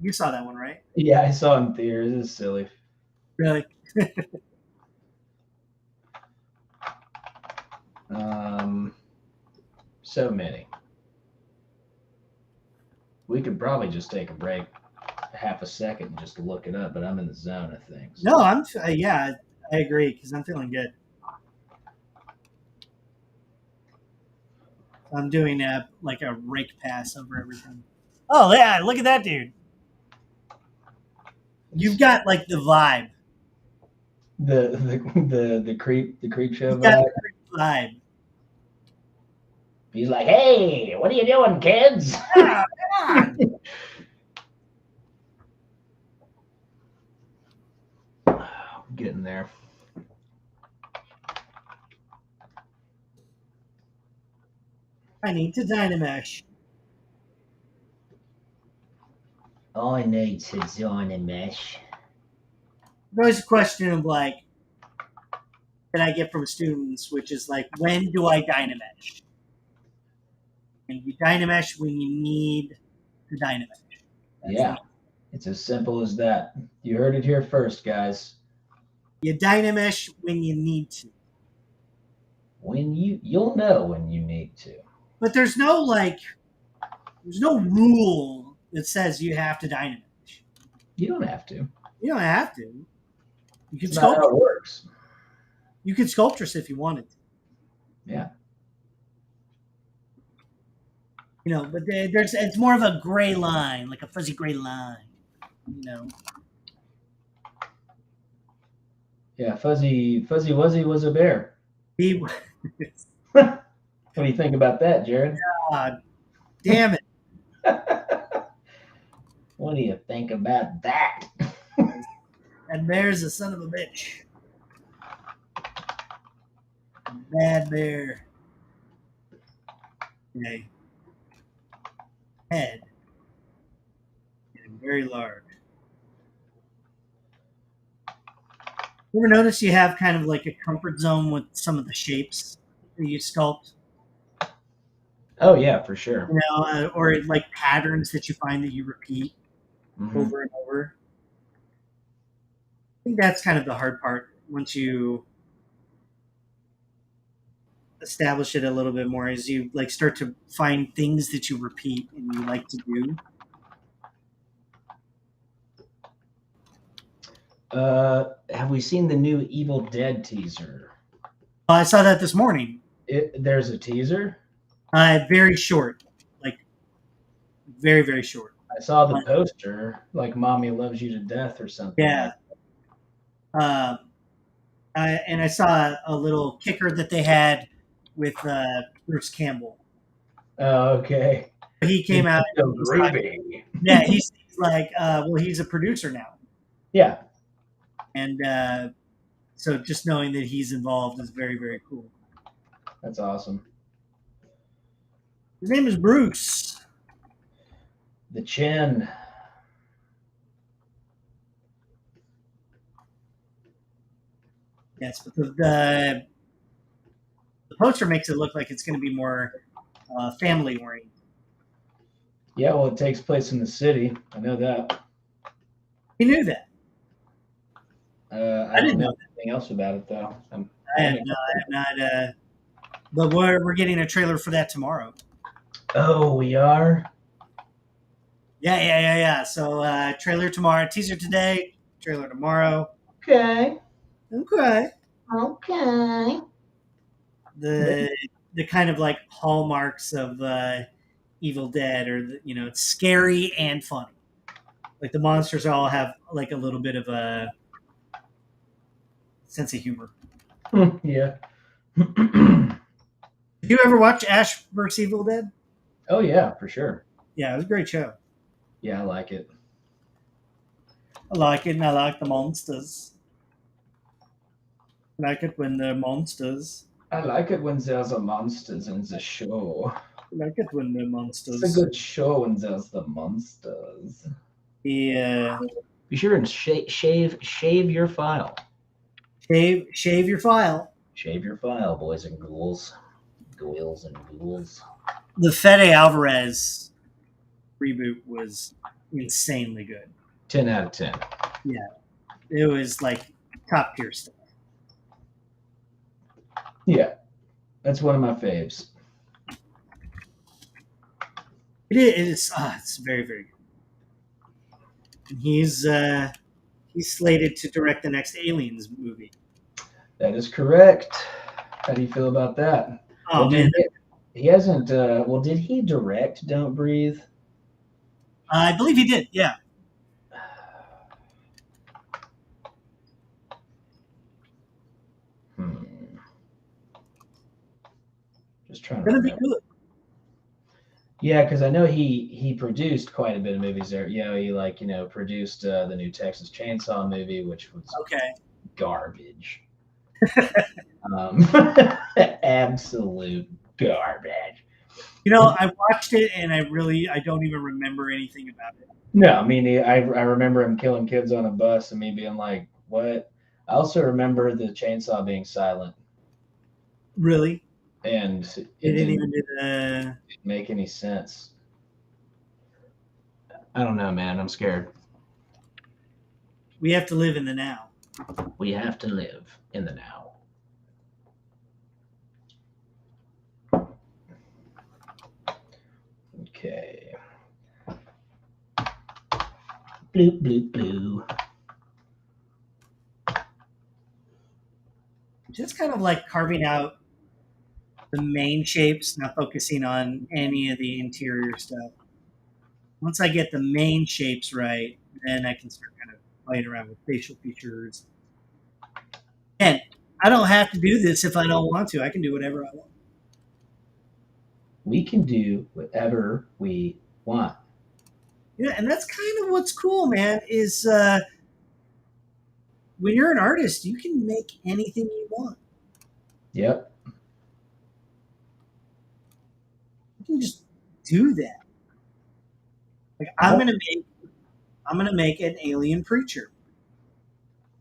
You saw that one, right? Yeah, I saw it in theaters. It's silly. Really? So many. We could probably just take a break, half a second, just to look it up. But I'm in the zone of things. No, I'm. Yeah, I agree because I'm feeling good. I'm doing like a rake pass over everything. Oh yeah, look at that dude. You've got like the vibe. The creep show You've got vibe. the vibe. He's like, "Hey, what are you doing, kids?" Ah, come on. Getting there. I need to Dynamesh. I need to Dynamesh. There's a question of like that I get from students, which is like, when do I Dynamesh? And you Dynamesh when you need to Dynamesh. Yeah, it's as simple as that. You heard it here first, guys. You Dynamesh when you need to. When you'll know when you need to. But there's no rule that says you have to Dynamesh. You don't have to. You don't have to. You can It's not how it works. You could Sculptress if you wanted to. Yeah. You know, but it's more of a gray line, like a fuzzy gray line. You know. Yeah, Fuzzy Wuzzy was a bear. He. What do you think about that, Jared? God damn it. What do you think about that? And bear's a son of a bitch. Bad bear. Okay. Head. And very large. You ever notice you have kind of like a comfort zone with some of the shapes that you sculpt? Oh yeah, for sure. You know, or like patterns that you find that you repeat over and over. I think that's kind of the hard part once you establish it a little bit more, as you like start to find things that you repeat and you like to do. Have we seen the new Evil Dead teaser? I saw that this morning. There's a teaser? Very short, like very, very short. I saw the poster, like "Mommy Loves You to Death" or something. Yeah. And I saw a little kicker that they had with Bruce Campbell. Oh, okay. He came out. So groovy. Yeah, he's like, well, he's a producer now. Yeah. And so just knowing that he's involved is very, very cool. That's awesome. His name is Bruce. The chin. Yes, but the poster makes it look like it's going to be more family oriented. Yeah, well, it takes place in the city. I know that. You knew that. I didn't know anything else about it, though. I have not. But we're getting a trailer for that tomorrow. Oh, we are? Yeah. So trailer tomorrow, teaser today, trailer tomorrow. Okay. The kind of like hallmarks of Evil Dead, or it's scary and funny. Like the monsters all have like a little bit of a sense of humor. Yeah. Did you ever watch Ash vs. Evil Dead? Oh yeah, for sure. Yeah, it was a great show. Yeah, I like it. I like it, and I like the monsters. I like it when they're monsters. I like it when there's a monsters in the show. like it when the It's a monsters. good show when there's the monsters. Yeah. Be sure and shave your file. Shave your file. Shave your file, boys and ghouls. Ghouls and ghouls. The Fede Alvarez reboot was insanely good. 10 out of 10. Yeah. It was like top tier stuff. Yeah. That's one of my faves. It is. It's very, very good. And he's slated to direct the next Aliens movie. That is correct. How do you feel about that? Oh, well, man. He hasn't. Well, did he direct Don't Breathe? I believe he did. Yeah. Just trying to Gonna remember. be good. Yeah, because I know he produced quite a bit of movies there. You know, he produced the new Texas Chainsaw movie, which was Okay. garbage. Absolute garbage. You know, I watched it and I don't even remember anything about it. No, I mean, I remember him killing kids on a bus and me being like, what? I also remember the chainsaw being silent. Really? And it didn't even do the... make any sense. I don't know, man. I'm scared. We have to live in the now. We have to live in the now. Okay. Bloop, bloop, bloop. Just kind of like carving out the main shapes, not focusing on any of the interior stuff. Once I get the main shapes right, then I can start kind of playing around with facial features. And I don't have to do this if I don't want to. I can do whatever I want. We can do whatever we want. Yeah, and that's kind of what's cool, man, is when you're an artist, you can make anything you want. Yep. You can just do that. Like I'm gonna make an alien preacher.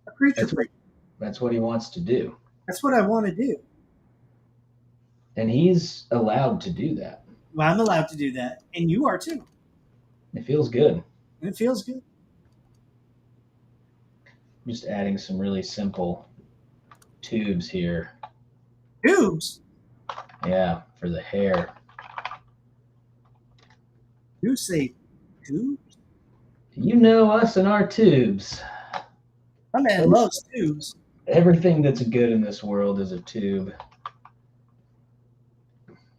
A preacher. That's what he wants to do. That's what I want to do. And he's allowed to do that. Well, I'm allowed to do that, and you are too. It feels good. It feels good. I'm just adding some really simple tubes here. Tubes? Yeah, for the hair. You say tubes? You know us and our tubes. My man loves tubes. Everything that's good in this world is a tube.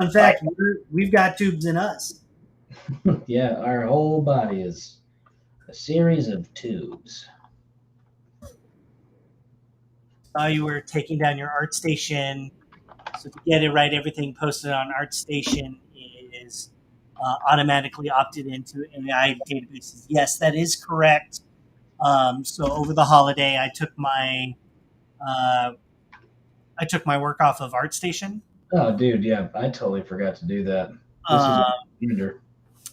In fact, we've got tubes in us. Yeah, our whole body is a series of tubes. You were taking down your ArtStation. So to get it right, everything posted on ArtStation is automatically opted into AI databases. Yes, that is correct. So over the holiday, I took my work off of ArtStation. Oh, dude, yeah, I totally forgot to do that. This is a reminder.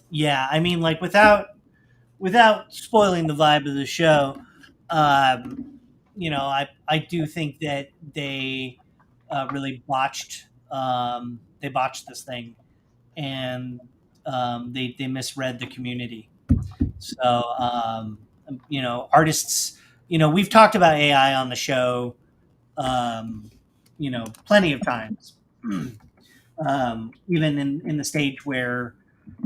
Yeah, I mean, like without spoiling the vibe of the show, you know, I do think that they really botched this thing, and they misread the community. So you know, artists, you know, we've talked about AI on the show, you know, plenty of times. Even in the stage where,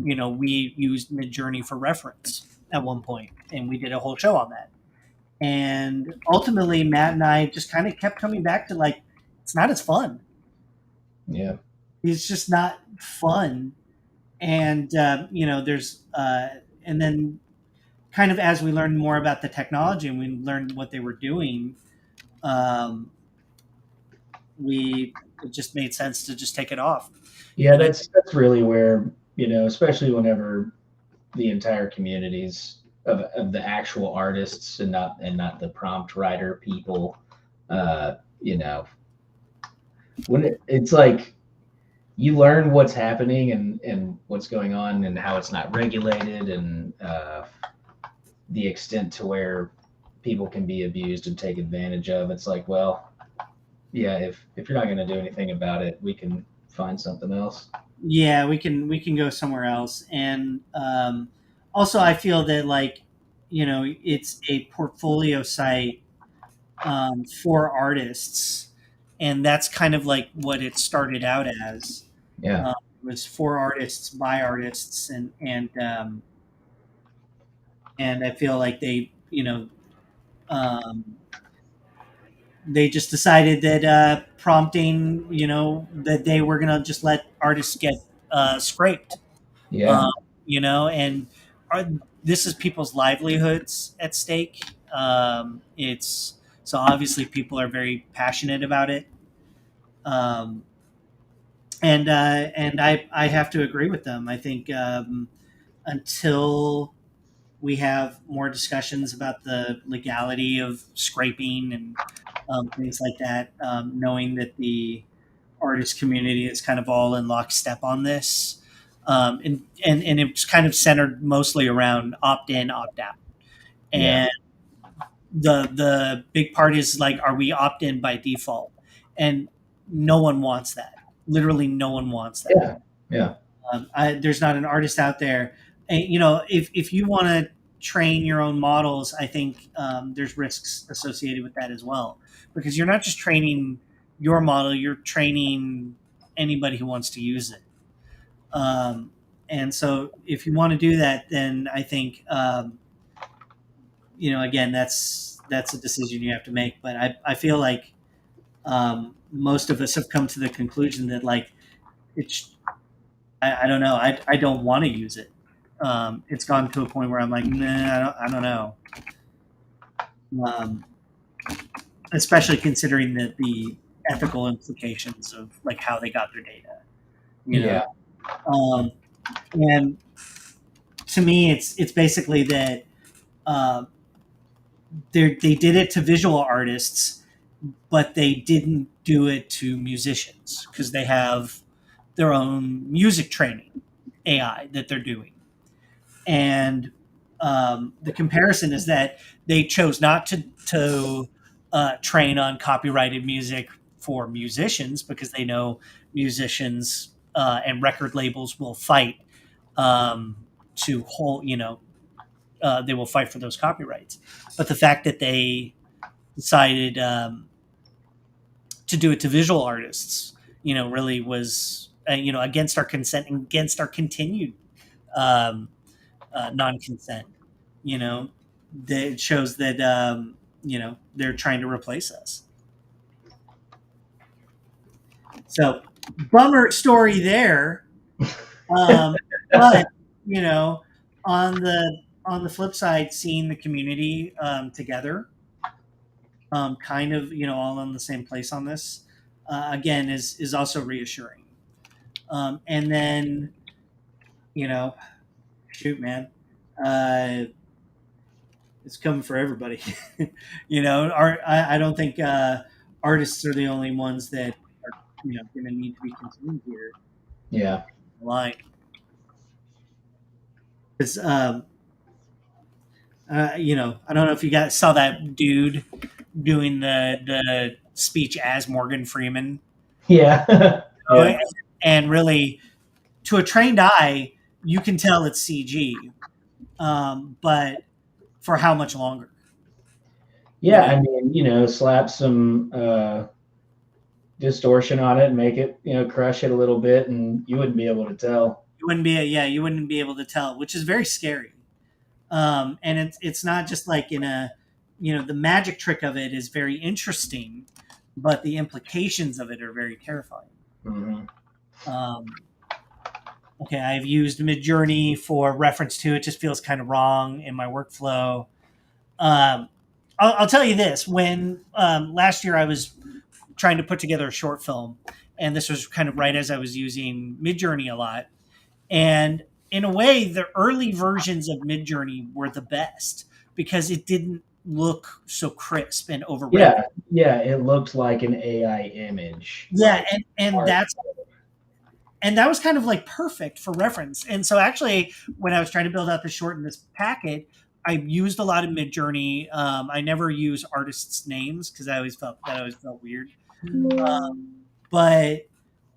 you know, we used Midjourney for reference at one point, and we did a whole show on that. And ultimately, Matt and I just kind of kept coming back to, like, it's not as fun. Yeah. It's just not fun. And, you know, there's, and then kind of as we learned more about the technology and we learned what they were doing, it just made sense to just take it off. Yeah, that's really where, you know, especially whenever the entire communities of the actual artists and not the prompt writer people, you know, when it's like you learn what's happening and what's going on and how it's not regulated and the extent to where people can be abused and take advantage of. It's like, well, yeah, if you're not going to do anything about it, we can find something else. Yeah, we can go somewhere else. And also, I feel that, like, it's a portfolio site for artists, and that's kind of like what it started out as. Yeah. Was for artists by artists, and I feel like um, they just decided that prompting, that they were gonna just let artists get scraped. Yeah. um, and are, this is people's livelihoods at stake. It's so obviously people are very passionate about it, um, and I have to agree with them. I think until we have more discussions about the legality of scraping and things like that, knowing that the artist community is kind of all in lockstep on this. And it's kind of centered mostly around opt in, opt out. Yeah. And the big part is, like, are we opt in by default? And no one wants that. Literally, no one wants that. Yeah. Yeah. There's not an artist out there. And, if you want to train your own models, I think there's risks associated with that as well, because you're not just training your model, you're training anybody who wants to use it. And so if you want to do that, then I think, again, that's a decision you have to make. But I feel like most of us have come to the conclusion that, like, it's, I don't know, I don't want to use it. It's gone to a point where I'm like, nah, I don't know. Especially considering the ethical implications of, like, how they got their data. Yeah. And to me, it's basically that they did it to visual artists, but they didn't do it to musicians, because they have their own music training AI that they're doing. And the comparison is that they chose not to train on copyrighted music for musicians, because they know musicians and record labels will fight to hold, they will fight for those copyrights. But the fact that they decided to do it to visual artists, really was, against our consent and against our continued non-consent. That it shows that they're trying to replace us. So, bummer story there. But on the flip side, seeing the community together, kind of, all in the same place on this, again, is also reassuring. And then, shoot, man, it's coming for everybody. I don't think artists are the only ones that are, going to need to be consumed here. Yeah. Line. Because I don't know if you guys saw that dude doing the speech as Morgan Freeman. Yeah. Yeah. And really, to a trained eye, you can tell it's CG. But for how much longer? Yeah, I mean, slap some distortion on it and make it, crush it a little bit, and you wouldn't be able to tell. You wouldn't be able to tell, which is very scary. And it's not just like in a, the magic trick of it is very interesting, but the implications of it are very terrifying. Mm-hmm. Okay, I've used Midjourney for reference to it. Just feels kind of wrong in my workflow. I'll tell you this: when last year I was trying to put together a short film, and this was kind of right as I was using Midjourney a lot, and in a way, the early versions of Midjourney were the best because it didn't look so crisp and overrated. Yeah, it looked like an AI image. Yeah, and and that was kind of like perfect for reference. And so actually, when I was trying to build out the short in this packet, I used a lot of Midjourney. I never use artists' names because I always felt weird. But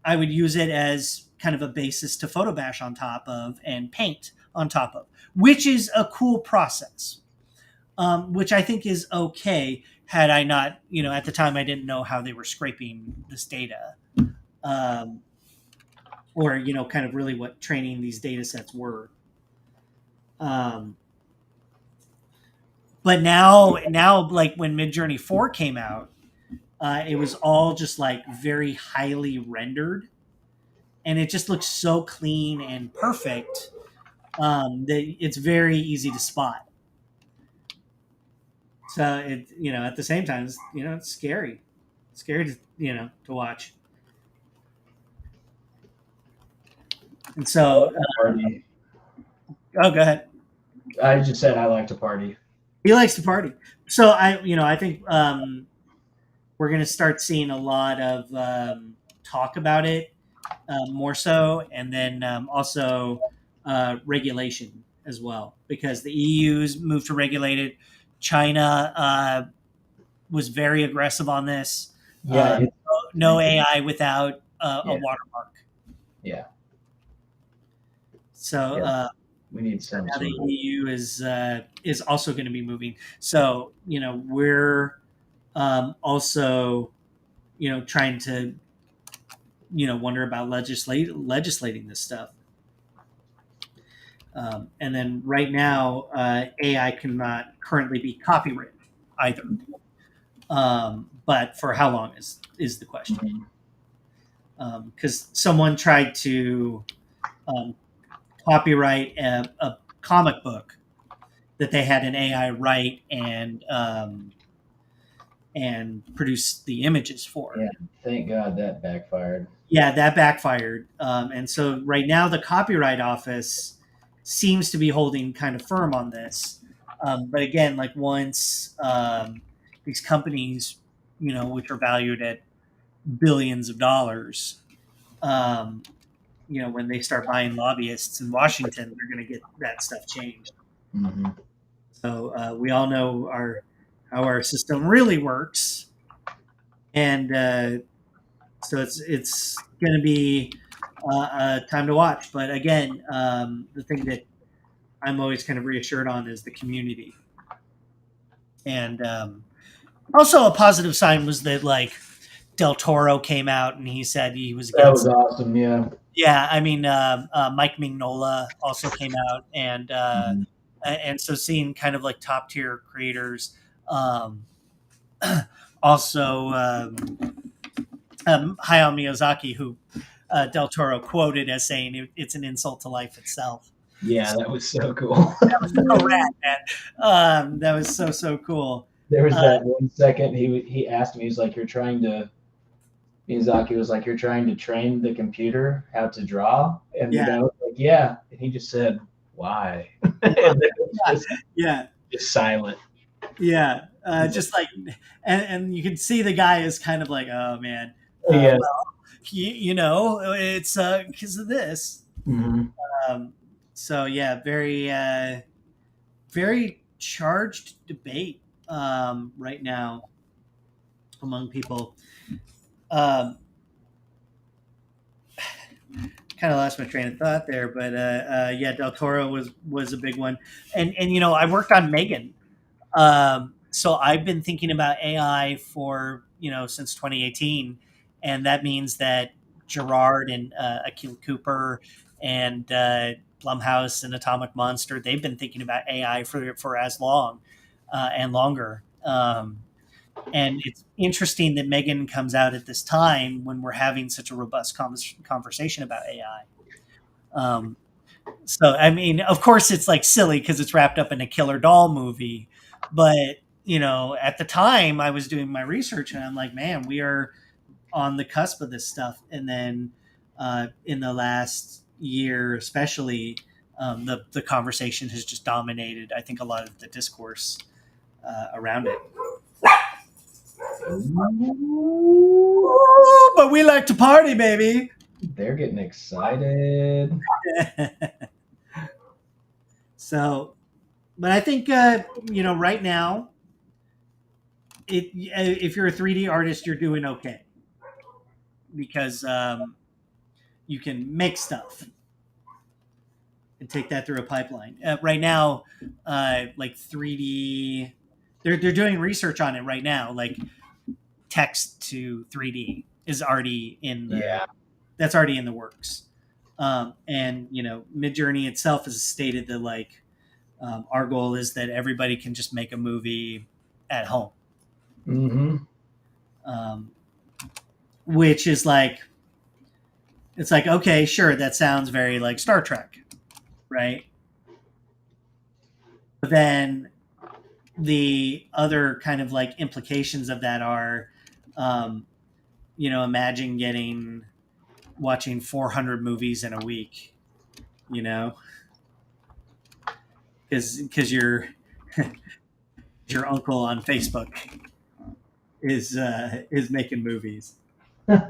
I would use it as kind of a basis to photo bash on top of and paint on top of, which is a cool process, which I think is okay. Had I not, at the time I didn't know how they were scraping this data, or kind of really what training these data sets were. But now, like when Midjourney 4 came out, it was all just like very highly rendered, and it just looks so clean and perfect that it's very easy to spot. So it, at the same time, it's scary. It's scary to watch. And so, oh, go ahead. I just said I like to party. He likes to party. So I think we're going to start seeing a lot of talk about it more so, and then also regulation as well, because the EU's moved to regulate it. China was very aggressive on this. Yeah, no AI without a watermark. Yeah. So we need some. Now the EU is also going to be moving. So we're also trying to wonder about legislating this stuff. And then right now, AI cannot currently be copyrighted either. But for how long is the question? Because someone tried to copyright a comic book that they had an AI write and produce the images for. Yeah, thank God that backfired. Yeah, that backfired. And so right now the Copyright Office seems to be holding kind of firm on this. But again, like once these companies, which are valued at billions of dollars, when they start buying lobbyists in Washington, they're going to get that stuff changed. Mm-hmm. So we all know how our system really works, and so it's going to be time to watch. But again, the thing that I'm always kind of reassured on is the community, and also a positive sign was that like Del Toro came out and he said he was against. That was awesome. Yeah. Yeah, I mean, Mike Mignola also came out, and so seeing kind of like top tier creators, also Hayao Miyazaki, who Del Toro quoted as saying it's an insult to life itself. Yeah, that was so cool. That was so rad, man. That was so cool. There was that 1 second he asked me, he was like, Miyazaki was like, you're trying to train the computer how to draw? And the guy was like, yeah. And he just said, why? Just silent. Yeah. Just like, and you can see the guy is kind of like, oh man. Yeah. Well, it's because of this. Mm-hmm. So yeah, very, very charged debate right now among people. Kind of lost my train of thought there, but yeah, Del Toro was a big one, and I worked on M3GAN, so I've been thinking about AI for since 2018, and that means that Gerard and Akil Cooper and Blumhouse and Atomic Monster, they've been thinking about AI for as long and longer. And it's interesting that M3GAN comes out at this time when we're having such a robust conversation about AI. So, I mean, of course, it's like silly because it's wrapped up in a killer doll movie. But, at the time I was doing my research and I'm like, man, we are on the cusp of this stuff. And then in the last year, especially, the conversation has just dominated, I think, a lot of the discourse around it. But we like to party, baby. They're getting excited. So, but I think right now, if you're a 3D artist, you're doing okay because you can make stuff and take that through a pipeline. Right now, like 3D, they're doing research on it right now. Like text to 3D is already in the that's already in the works. And Midjourney itself has stated that like our goal is that everybody can just make a movie at home. Mm-hmm. Which is like, it's like, okay, sure, that sounds very like Star Trek, right? But then the other kind of like implications of that are, imagine watching 400 movies in a week, because your uncle on Facebook is making movies. You've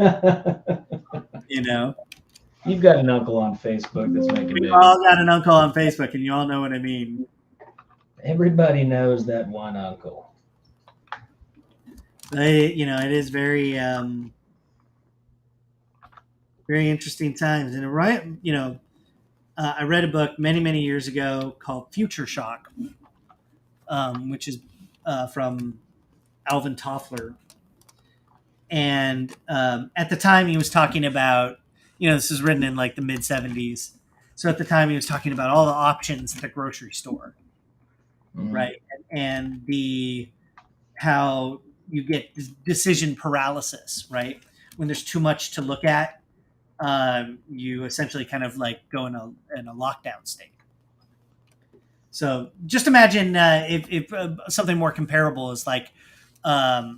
got an uncle on Facebook that's making movies. We all got an uncle on Facebook, and you all know what I mean. Everybody knows that one uncle. It is very, very interesting times. And I read a book many, many years ago called Future Shock, which is from Alvin Toffler. And at the time he was talking about, this is written in like the mid 70s. So at the time he was talking about all the options at the grocery store, right? And how you get decision paralysis, right? When there's too much to look at, you essentially kind of like go in a lockdown state. So just imagine if something more comparable is like a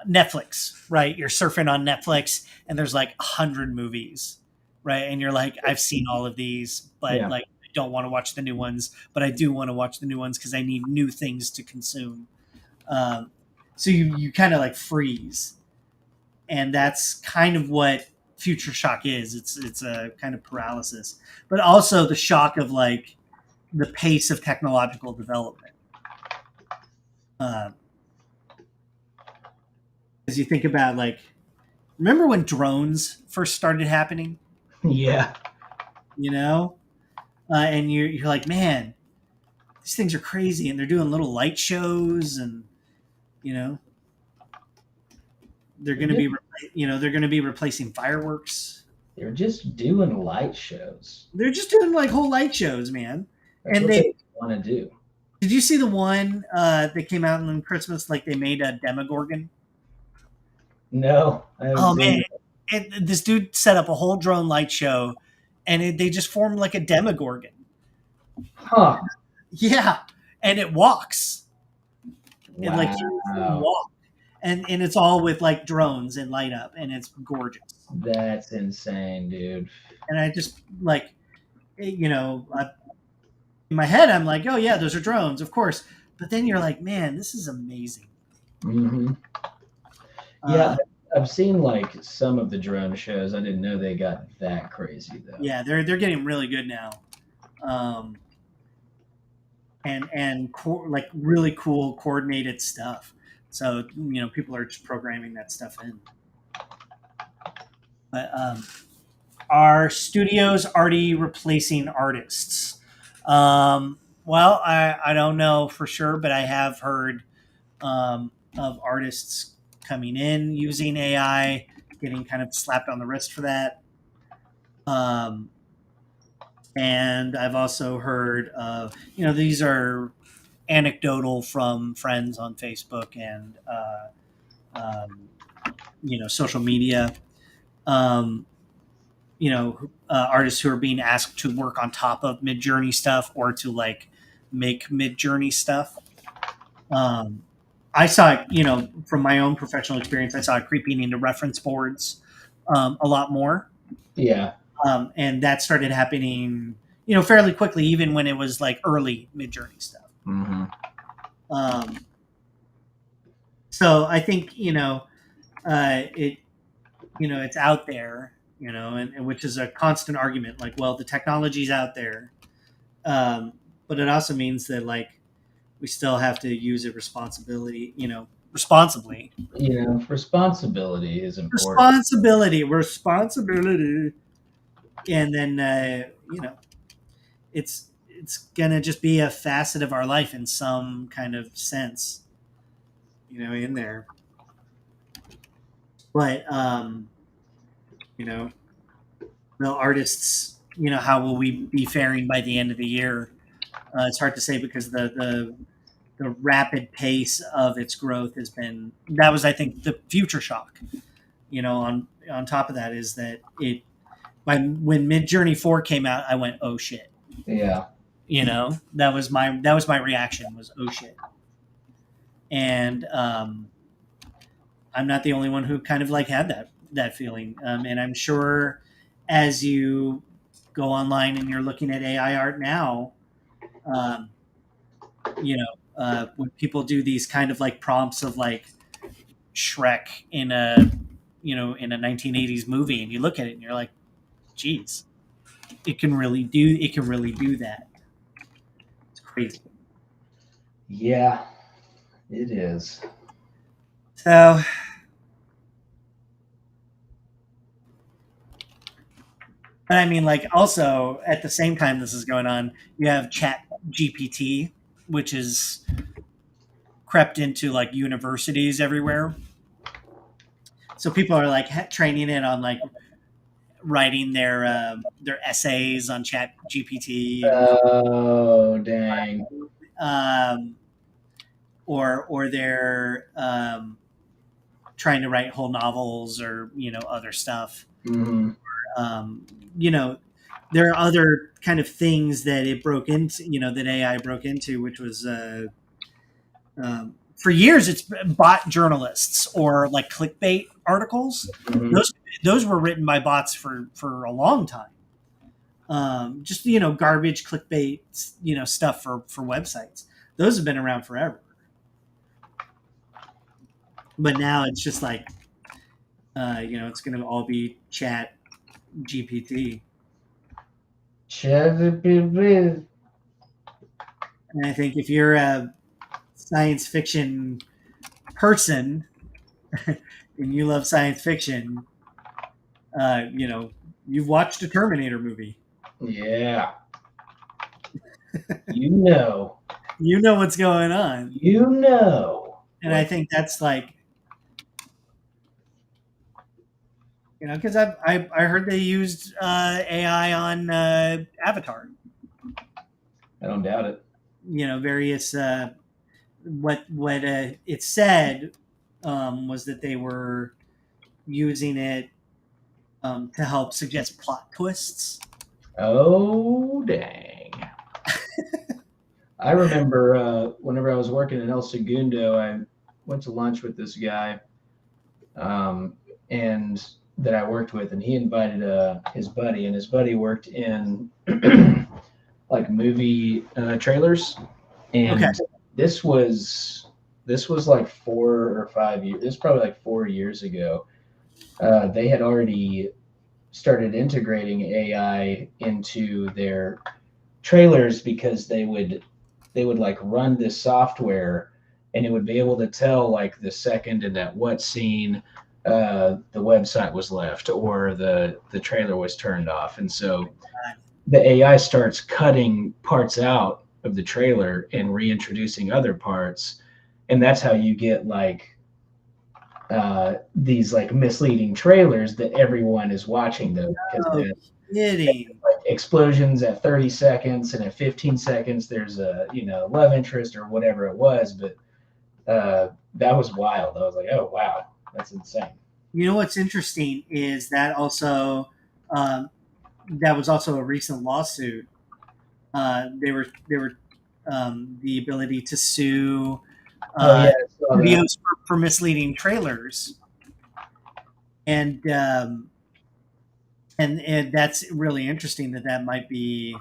Netflix, right? You're surfing on Netflix and there's like 100 movies, right? And you're like, I've seen all of these, but like I don't want to watch the new ones, but I do want to watch the new ones because I need new things to consume. So you kind of like freeze. And that's kind of what Future Shock is. It's a kind of paralysis, but also the shock of like the pace of technological development. As you think about like, remember when drones first started happening? Yeah. And you're like, man, these things are crazy, and they're doing little light shows, and they're going to be replacing fireworks. They're just doing light shows. They're just doing like whole light shows, man. That's and what they want to do. Did you see the one that came out on Christmas? Like they made a Demogorgon. No. Oh man! And this dude set up a whole drone light show, and they just formed like a Demogorgon. Huh? Yeah, and it walks. Wow. And like you walk, and it's all with like drones and light up, and it's gorgeous. That's insane, dude. And I just like, in my head, I'm like, oh yeah, those are drones, of course. But then you're like, man, this is amazing. Mm-hmm. Yeah, I've seen like some of the drone shows. I didn't know they got that crazy though. Yeah, they're getting really good now, like really cool coordinated stuff. So people are just programming that stuff in. But are studios already replacing artists? Well, I don't know for sure, but I have heard of artists coming in using AI, getting kind of slapped on the wrist for that. And I've also heard of, these are anecdotal from friends on Facebook and, social media. Artists who are being asked to work on top of Midjourney stuff or to like make Midjourney stuff. I saw it, from my own professional experience, I saw it creeping into reference boards a lot more. Yeah. And that started happening, fairly quickly, even when it was like early Midjourney stuff. Mm-hmm. So I think, it, it's out there, and which is a constant argument. Like, well, the technology's out there, but it also means that like we still have to use it responsibly. Responsibility is important. Responsibility, and then it's gonna just be a facet of our life in some kind of sense, in there. But the artists, how will we be faring by the end of the year? It's hard to say because the rapid pace of its growth has been, that was, I think, the future shock. On top of that is that when Midjourney 4 came out, I went, oh shit. Yeah. That was my reaction, was oh shit. And I'm not the only one who kind of like had that feeling. And I'm sure as you go online and you're looking at AI art now, when people do these kind of like prompts of like Shrek in a 1980s movie, and you look at it and you're like, geez, it can really do that. It's crazy. Yeah, it is. So, but I mean, like, also at the same time this is going on, you have Chat GPT, which is crept into like universities everywhere. So people are like training it on like writing their essays on Chat GPT. Oh dang! Or they're trying to write whole novels or other stuff. Mm-hmm. There are other kind of things that it broke into, that AI broke into, which was for years it's bot journalists or like clickbait articles. Mm-hmm. Those were written by bots for a long time. Just garbage clickbait stuff for websites. Those have been around forever. But now it's just like it's going to all be Chat GPT. And I think if you're a science fiction person and you love science fiction, you've watched a Terminator movie. Yeah. You know what's going on. And I think that's like, because I heard they used AI on Avatar. I don't doubt it. Various what it said was that they were using it to help suggest plot twists. Oh dang! I remember whenever I was working in El Segundo, I went to lunch with this guy, and that I worked with, and he invited his buddy, and his buddy worked in like movie trailers, and this was like 4 or 5 years. This is probably like 4 years ago. They had already started integrating AI into their trailers because they would like run this software, and it would be able to tell like the second and at what scene the website was left or the trailer was turned off. And so the AI starts cutting parts out of the trailer and reintroducing other parts, and that's how you get like these like misleading trailers that everyone is watching them. Like explosions at 30 seconds, and at 15 seconds there's a love interest or whatever it was. But that was wild. I was like, oh wow, that's insane. What's interesting is that also that was also a recent lawsuit. They were the ability to sue studios for misleading trailers, and that's really interesting that might be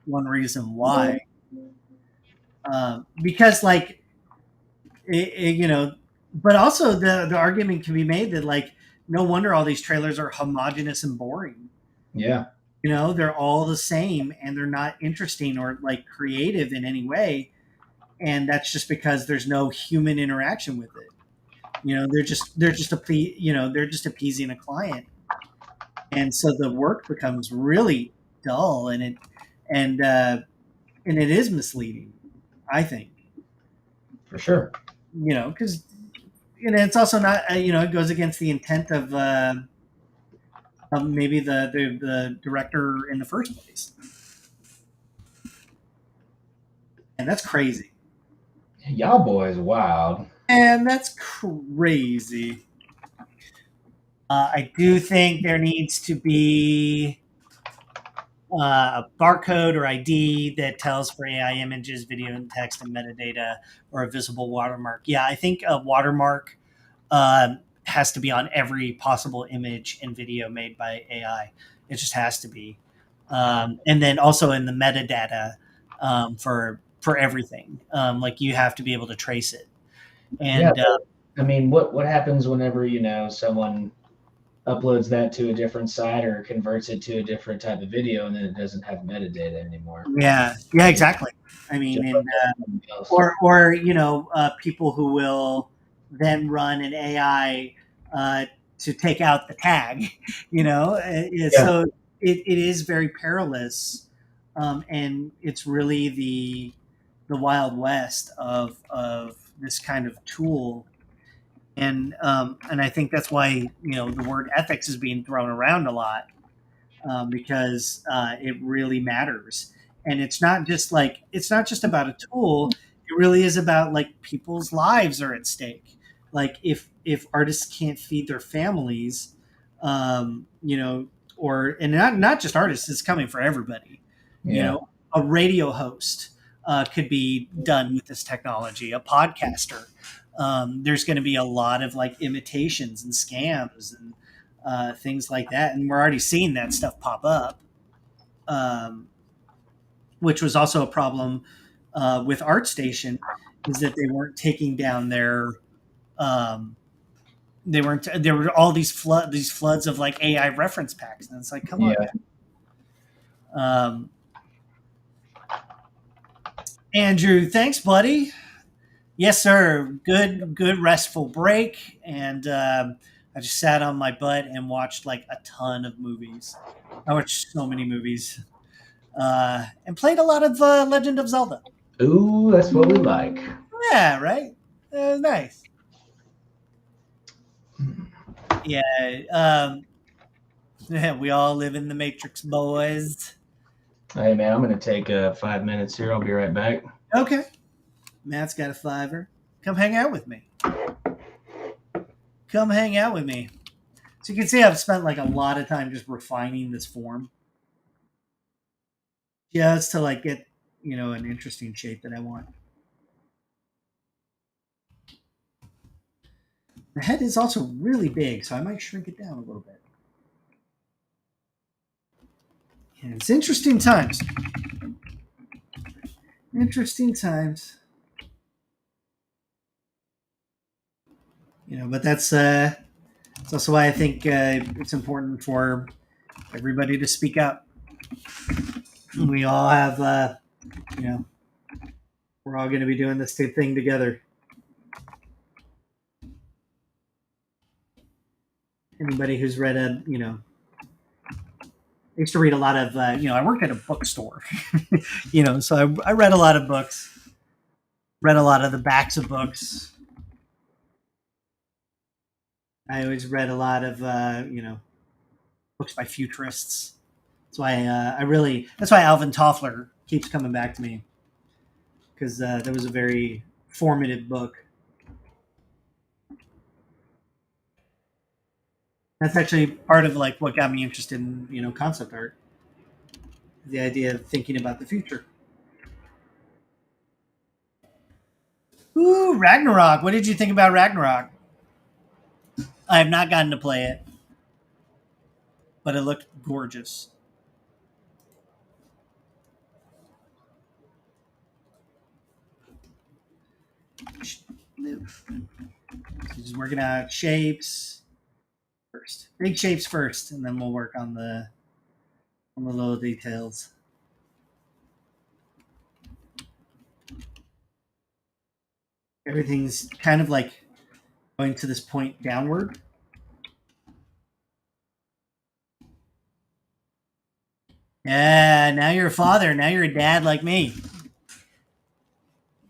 one reason why. Because like but also the argument can be made that like no wonder all these trailers are homogenous and boring. Yeah. You know, they're all the same and they're not interesting or like creative in any way. And that's just because there's no human interaction with it. You know, they're just appeasing a client, and so the work becomes really dull, and uh, and it is misleading. I think, For sure. you know, because it's also not it goes against the intent of maybe the director in the first place, and that's crazy. Y'all boys wild. And that's crazy. I do think there needs to be a barcode or ID that tells for AI images, video, and text and metadata, or a visible watermark. Yeah, I think a watermark has to be on every possible image and video made by AI. It just has to be, and then also in the metadata for everything. Like you have to be able to trace it. Yeah. And I mean, what happens whenever someone uploads that to a different site or converts it to a different type of video, and then it doesn't have metadata anymore? yeah, exactly. I mean, Just and like everything else. or people who will then run an AI to take out the tag. Yeah. So it is very perilous, and it's really the wild west of this kind of tool. And I think that's why the word ethics is being thrown around a lot, because it really matters. And it's not just about a tool. It really is about like people's lives are at stake. Like if artists can't feed their families, or and not just artists, it's coming for everybody. You Yeah. know, a radio host could be done with this technology. A podcaster. There's going to be a lot of like imitations and scams and things like that. And we're already seeing that stuff pop up, um, which was also a problem with ArtStation, is that they weren't taking down their they weren't there were all these floods of like AI reference packs, and it's like, come on, Yeah. man. Andrew, thanks, buddy. Yes, sir. Good restful break, and I just sat on my butt and watched like a ton of movies. I watched so many movies, and played a lot of Legend of Zelda. Ooh, that's what we like. Yeah, right. Nice. Yeah, yeah. We all live in the Matrix, boys. Hey man, I'm gonna take 5 minutes here. I'll be right back. Okay. Matt's got a fiver. Come hang out with me. Come hang out with me. So you can see I've spent like a lot of time just refining this form, just to like get an interesting shape that I want. The head is also really big, so I might shrink it down a little bit. Yeah, it's interesting times. Interesting times. But that's also why I think it's important for everybody to speak up. We all have, we're all going to be doing this thing together. Anybody who's read I used to read a lot of, I worked at a bookstore, so I read a lot of books, read a lot of the backs of books. I always read a lot of, books by futurists. That's why that's why Alvin Toffler keeps coming back to me, because that was a very formative book. That's actually part of like what got me interested in concept art, the idea of thinking about the future. Ooh, Ragnarok! What did you think about Ragnarok? I have not gotten to play it, but it looked gorgeous. So just working out shapes first, big shapes first, and then we'll work on the little details. Everything's kind of like going to this point downward. Yeah, now you're a father. Now you're a dad like me.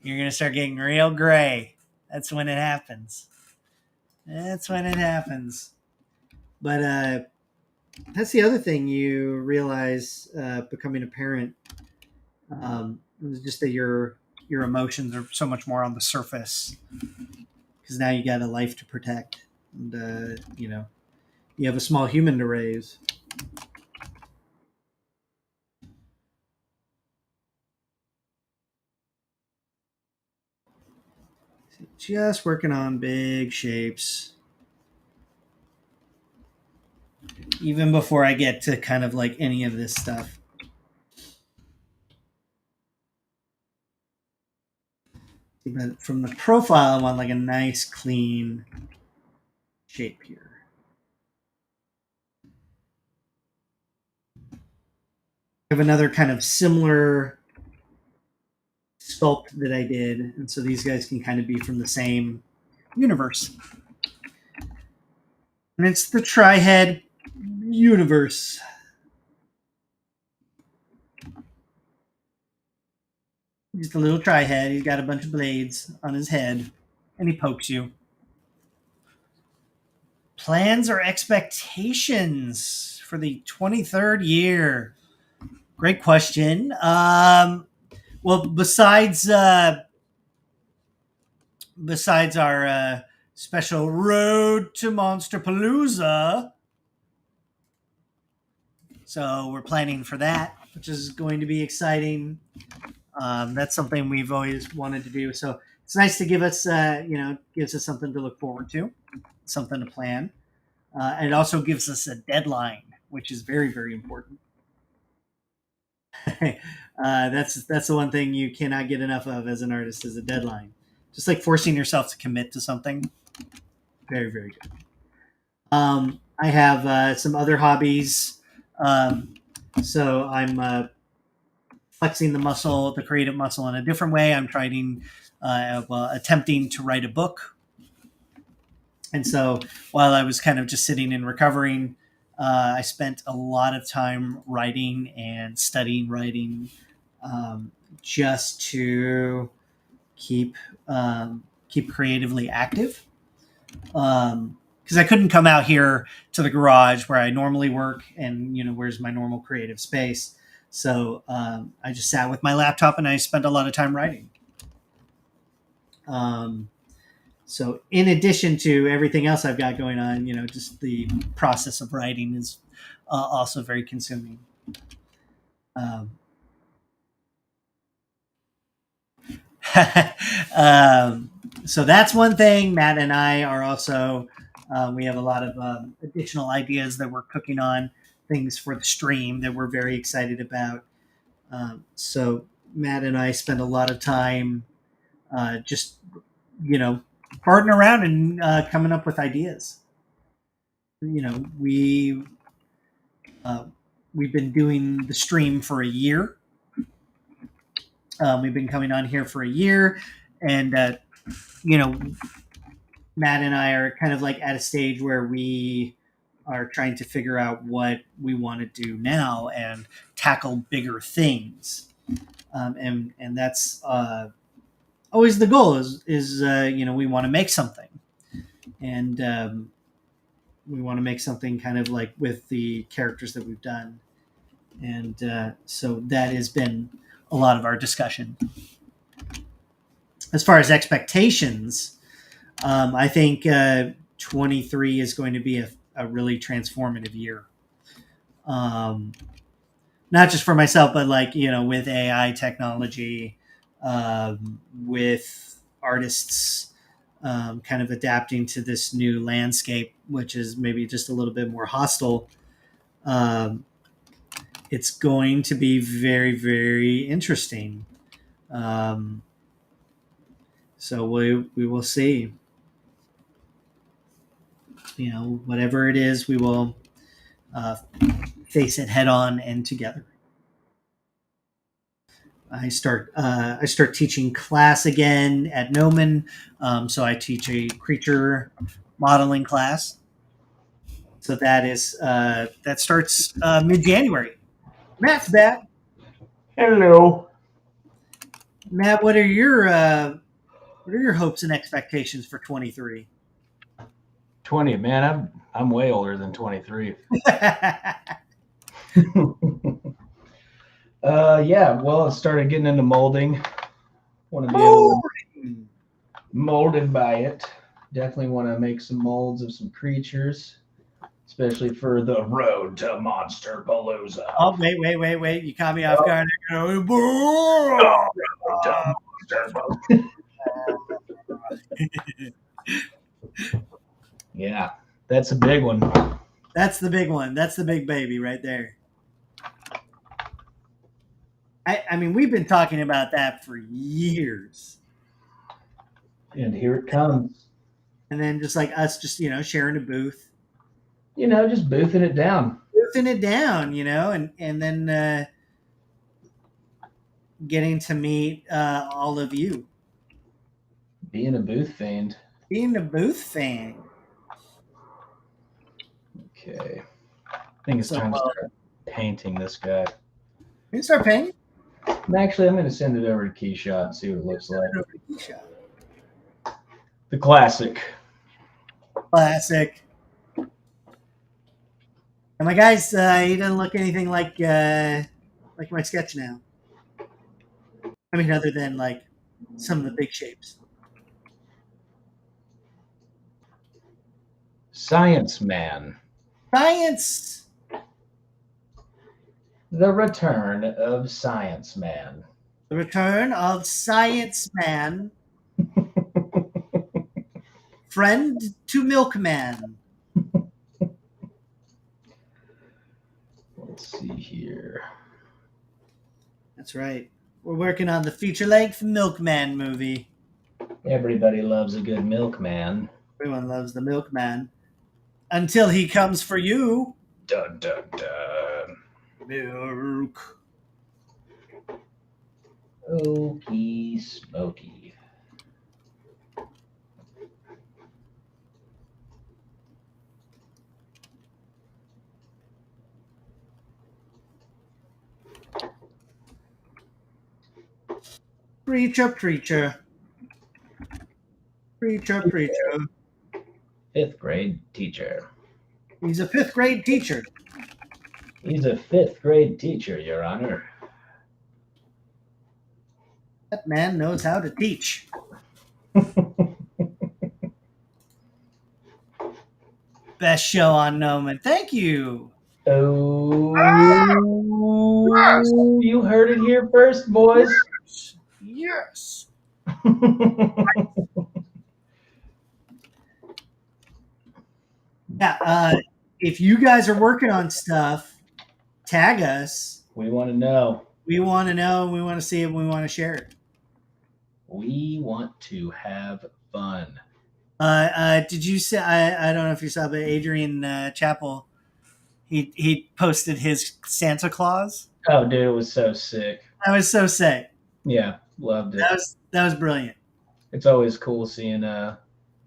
You're going to start getting real gray. That's when it happens. That's when it happens. But that's the other thing you realize becoming a parent. Is just that your emotions are so much more on the surface because now you got a life to protect, and you have a small human to raise. Just working on big shapes. Even before I get to kind of like any of this stuff. But from the profile, I want like a nice clean shape here. I have another kind of similar sculpt that I did, and so these guys can kind of be from the same universe. And it's the Tri-Head universe. Just a little Tri-Head. He's got a bunch of blades on his head, and he pokes you. Plans or expectations for the 23rd year? Great question. Well, besides our special road to Monsterpalooza, so we're planning for that, which is going to be exciting. That's something we've always wanted to do. So it's nice to give us, gives us something to look forward to, something to plan. And it also gives us a deadline, which is very, very important. That's the one thing you cannot get enough of as an artist is a deadline. Just like forcing yourself to commit to something. Very, very good. I have some other hobbies. So I'm flexing the creative muscle in a different way. I'm attempting to write a book. And so while I was kind of just sitting and recovering, I spent a lot of time writing and studying writing, just to keep creatively active. Because I couldn't come out here to the garage where I normally work, and where's my normal creative space. So I just sat with my laptop and I spent a lot of time writing. So in addition to everything else I've got going on, just the process of writing is also very consuming. So that's one thing. Matt and I are also, we have a lot of additional ideas that we're cooking on, things for the stream that we're very excited about. So Matt and I spend a lot of time just, farting around and coming up with ideas. We've been doing the stream for a year. We've been coming on here for a year, and Matt and I are kind of like at a stage where we are trying to figure out what we want to do now and tackle bigger things. And that's always the goal is we want to make something, and we want to make something kind of like with the characters that we've done. And so that has been a lot of our discussion. As far as expectations, I think 23 is going to be a really transformative year. Not just for myself, but with AI technology, with artists kind of adapting to this new landscape, which is maybe just a little bit more hostile. It's going to be very, very interesting. So we will see. whatever it is, we will face it head on and together. I start teaching class again at Gnomon, so I teach a creature modeling class. So that starts mid-January. Matt's back. Hello, Matt. What are your hopes and expectations for 23? 20, man. I'm way older than 23. Yeah. Well, I started getting into molding. Want to be able to molded by it. Definitely want to make some molds of some creatures, especially for the road to Monsterpalooza. Oh, wait! You caught me off guard. Yeah, that's a big one. That's the big one. That's the big baby right there. I mean, we've been talking about that for years. And here it comes. And then just like us just, sharing a booth. Just boothing it down. Boothing it down, and then getting to meet all of you. Being a booth fiend. Being a booth fan. Okay. I think it's time to start painting this guy. Can you start painting? Actually, I'm going to send it over to Keyshot and see what it looks like. The classic. Classic. And my guys, he doesn't look anything like my sketch now. I mean, other than like some of the big shapes. Science Man. Science. The return of Science Man. The return of Science Man. Friend to Milkman. Let's see here. That's right. We're working on the feature-length Milkman movie. Everybody loves a good milkman. Everyone loves the Milkman. Until he comes for you. Dun, dun, dun. Milk. Okey smoky. Preacher. Preacher. Fifth grade teacher. He's a 5th grade teacher. He's a 5th grade teacher, Your Honor. That man knows how to teach. Best show on Gnomon. Thank you. Oh, you heard it here first, boys. Yes. Yeah. If you guys are working on stuff, tag us. We want to know. We want to know. We want to see it. We want to share it. We want to have fun. Did you say? I don't know if you saw, but Adrian Chappell, he posted his Santa Claus. Oh, dude, it was so sick. That was so sick. Yeah, loved it. That was brilliant. It's always cool seeing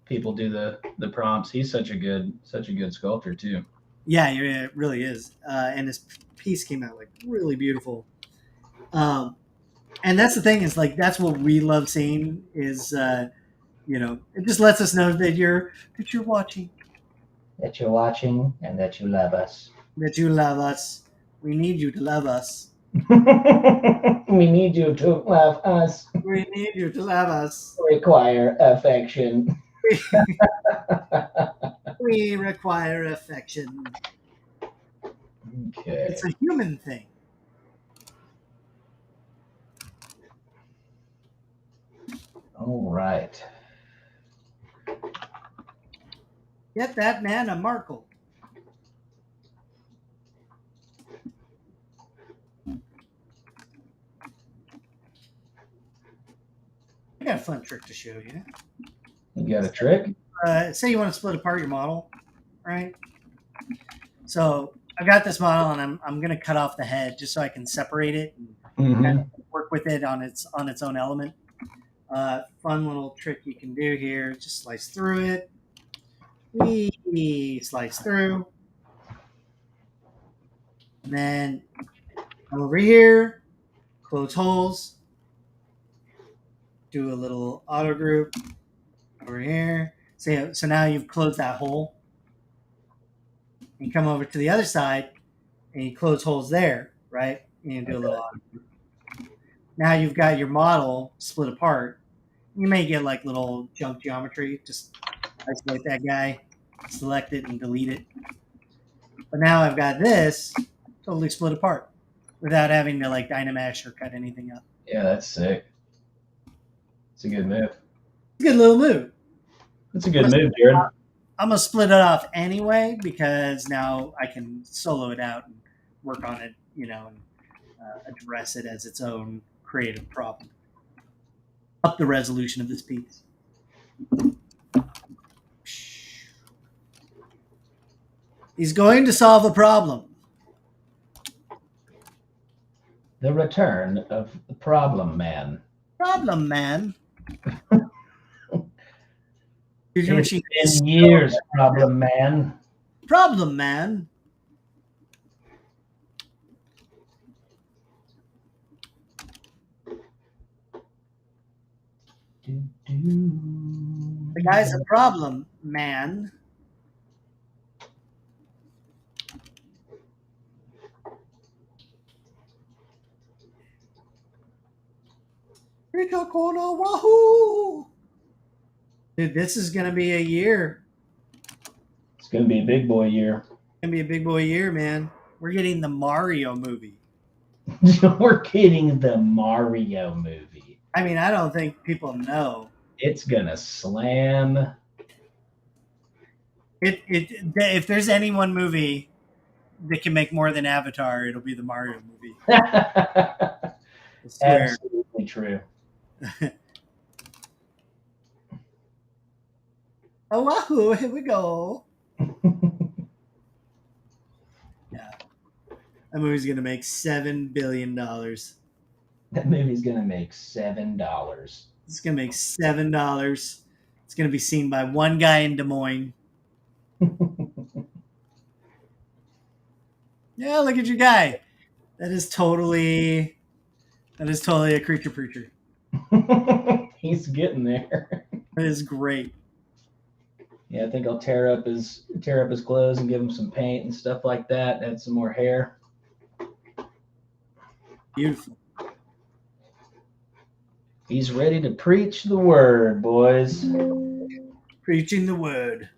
people do the prompts. He's such a good sculptor too. Yeah, it really is. And his piece came out like really beautiful. And that's the thing is like that's what we love seeing is it just lets us know that you're watching. That you're watching and that you love us. That you love us. We need you to love us. We need you to love us. We need you to love us. Require affection. We require affection. Okay. It's a human thing. All right. Get that man a Markle. I got a fun trick to show you. You got a trick? Say you want to split apart your model. right? So I got this model, and I'm going to cut off the head just so I can separate it and kind of work with it on its own element. Fun little trick you can do here: just slice through it. We slice through, and then come over here, close holes, do a little auto group over here. So now you've closed that hole. You come over to the other side, and you close holes there, right? And you do a little auto group. Now you've got your model split apart. You may get like little junk geometry. Just isolate that guy, select it, and delete it. But now I've got this totally split apart without having to like Dynamesh or cut anything up. Yeah, that's sick. It's a good move. It's a good little move. It's a good move, Jared. I'm gonna split it off anyway because now I can solo it out and work on it, and address it as its own creative problem. Up the resolution of this piece. He's going to solve a problem. The return of the problem man. Problem man. It's been years, problem man. Problem man. The guy's a problem man. Wahoo! Dude, this is gonna be a year. It's gonna be a big boy year. It's gonna be a big boy year, man. We're getting the Mario movie. We're getting the Mario movie. I mean, I don't think people know. It's gonna slam. If there's any one movie that can make more than Avatar, it'll be the Mario movie. Absolutely true. Oh, wahoo, here we go. Yeah. That movie's going to make $7 billion. That movie's going to make $7. It's going to make $7. It's going to be seen by one guy in Des Moines. Yeah, look at your guy. That is totally a creature preacher. He's getting there. That is great. Yeah, I think I'll tear up his clothes and give him some paint and stuff like that. Add some more hair. Beautiful. He's ready to preach the word, boys. Preaching the word.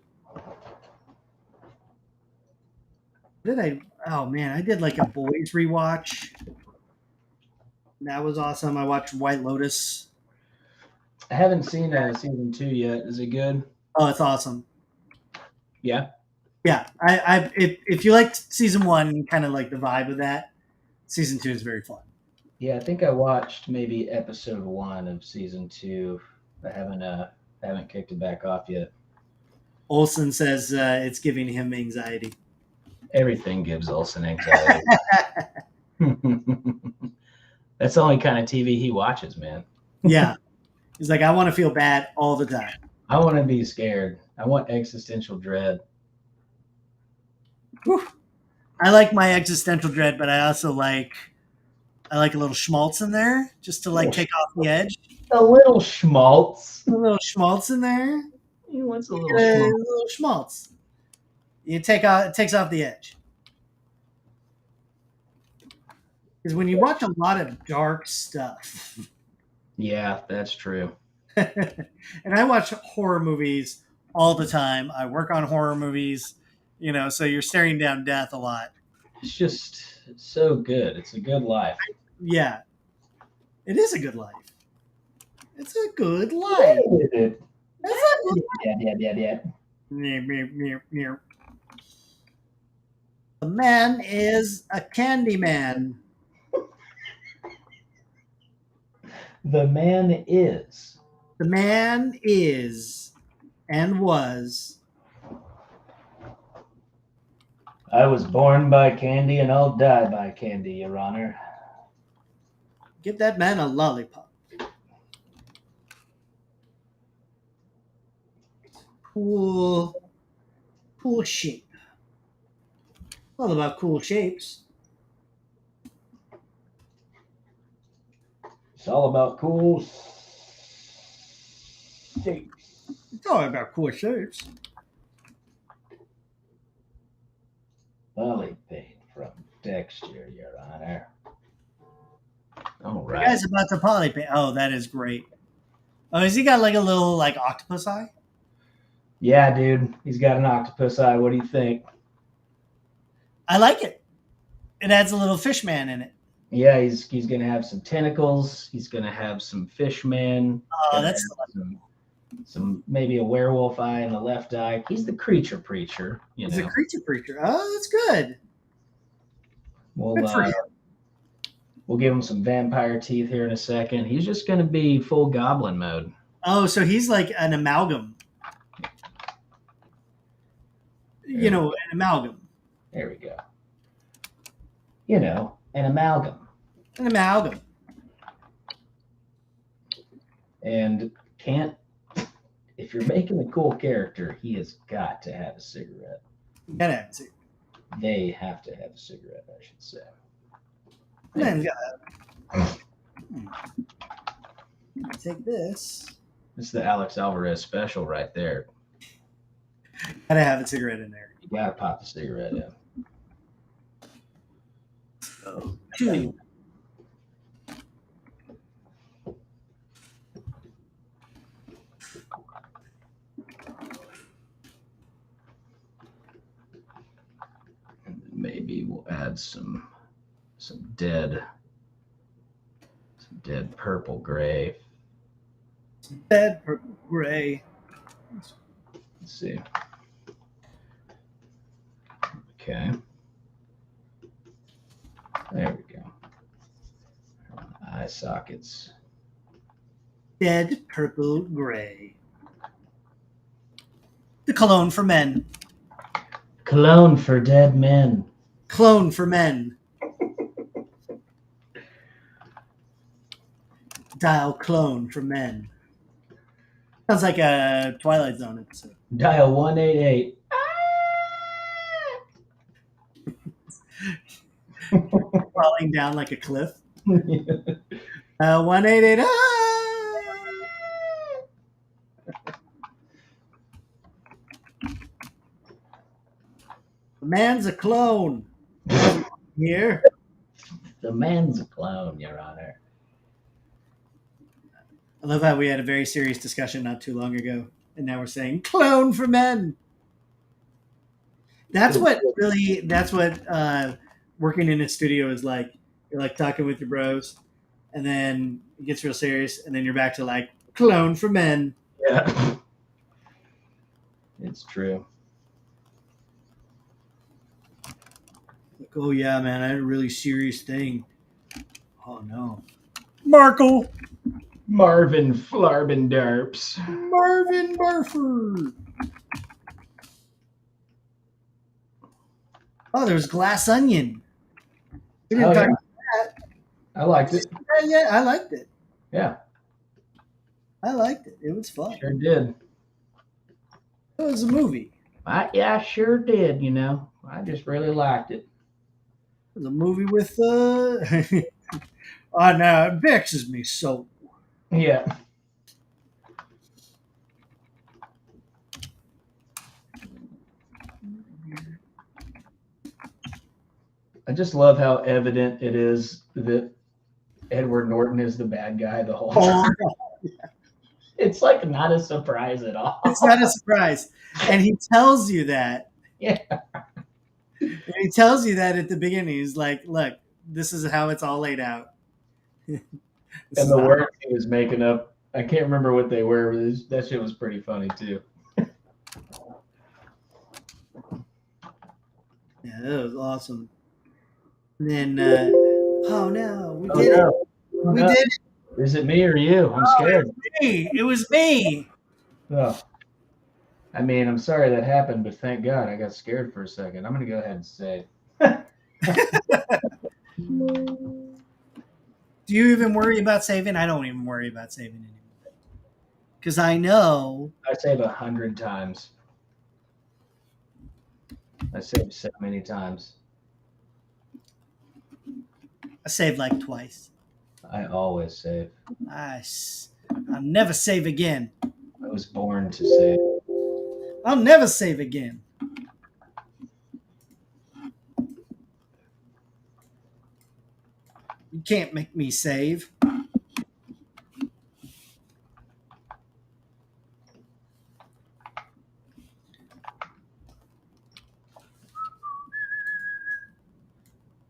Oh man, I did like a boys rewatch. That was awesome. I watched White Lotus. I haven't seen season 2 yet. Is it good? Oh, it's awesome. Yeah. Yeah. If you liked season 1, kind of like the vibe of that, season 2 is very fun. Yeah, I think I watched maybe episode 1 of season 2. I haven't kicked it back off yet. Olsen says it's giving him anxiety. Everything gives Olsen anxiety. That's the only kind of TV he watches, man. Yeah. He's like, I want to feel bad all the time. I want to be scared. I want existential dread. Whew. I like my existential dread, but I also like a little schmaltz in there just to like take off the edge. A little schmaltz. A little schmaltz in there. He wants a little schmaltz. A little schmaltz. It takes off the edge. Because when you watch a lot of dark stuff. Yeah, that's true. And I watch horror movies all the time. I work on horror movies, so you're staring down death a lot. It's so good. It's a good life. Yeah. It is a good life. It's a good life. It's a good life. Yeah. The man is a candy man. The man is. The man is and was I was born by candy and I'll die by candy, Your Honor. Give that man a lollipop. Cool shape. All about cool shapes. It's all about cool shapes. It's all about cool shapes. Polypaint from texture, Your Honor. All The right. guy's about to polypaint. Oh, that is great. Oh, has he got like a little like octopus eye? Yeah, dude. He's got an octopus eye. What do you think? I like it. It adds a little fish man in it. Yeah, he's gonna have some tentacles. He's gonna have some fish man. Oh, that's some maybe a werewolf eye in the left eye. He's the creature preacher. He's a creature preacher. Oh, that's good. We'll give him some vampire teeth here in a second. He's just gonna be full goblin mode. Oh, so he's like an amalgam. You know, an amalgam. There we go. You know, an amalgam. An amalgam. And if you're making a cool character, he has got to have a cigarette. Gotta have a cigarette. They have to have a cigarette, I should say. Man, take this. This is the Alex Alvarez special right there. Gotta have a cigarette in there. You gotta pop the cigarette in. Oh. Maybe we'll add some dead purple gray. Dead purple gray. Let's see. Okay. There we go. Eye sockets. Dead purple gray. The cologne for men. Cologne for dead men. Clone for men. Dial clone for men. Sounds like a Twilight Zone episode. Dial 188. Falling down like a cliff. 188. The man's a clone. Here. The man's a clown, Your Honor. I love how we had a very serious discussion not too long ago, and now we're saying clone for men. That's what working in a studio is like. You're like talking with your bros, and then it gets real serious, and then you're back to like clone for men. Yeah. It's true. Like, oh yeah, man, I had a really serious thing. Oh no. Markle. Marvin Flarbendarps. Marvin Barford. Oh, there was Glass Onion. We didn't talk about that. I liked it. Yeah, I liked it. Yeah. I liked it. It was fun. Sure did. It was a movie. I sure did, you know. I just really liked it. It was a movie with oh no, it vexes me so. Yeah. I just love how evident it is that Edward Norton is the bad guy the whole time. Yeah. It's like not a surprise at all. It's not a surprise. And he tells you that. Yeah. And he tells you that at the beginning. He's like, look, this is how it's all laid out. And the words he was making up, I can't remember what they were, but that shit was pretty funny too. Yeah, that was awesome. And then, oh no, we did it. We did it. Is it me or you? I'm scared. It was me. Oh. I mean, I'm sorry that happened, but thank God I got scared for a second. I'm going to go ahead and say. Do you even worry about saving? I don't even worry about saving anymore. Because I know. I save 100 times. I saved so many times. I saved like twice. I always save. I'll never save again. I was born to save. I'll never save again. You can't make me save.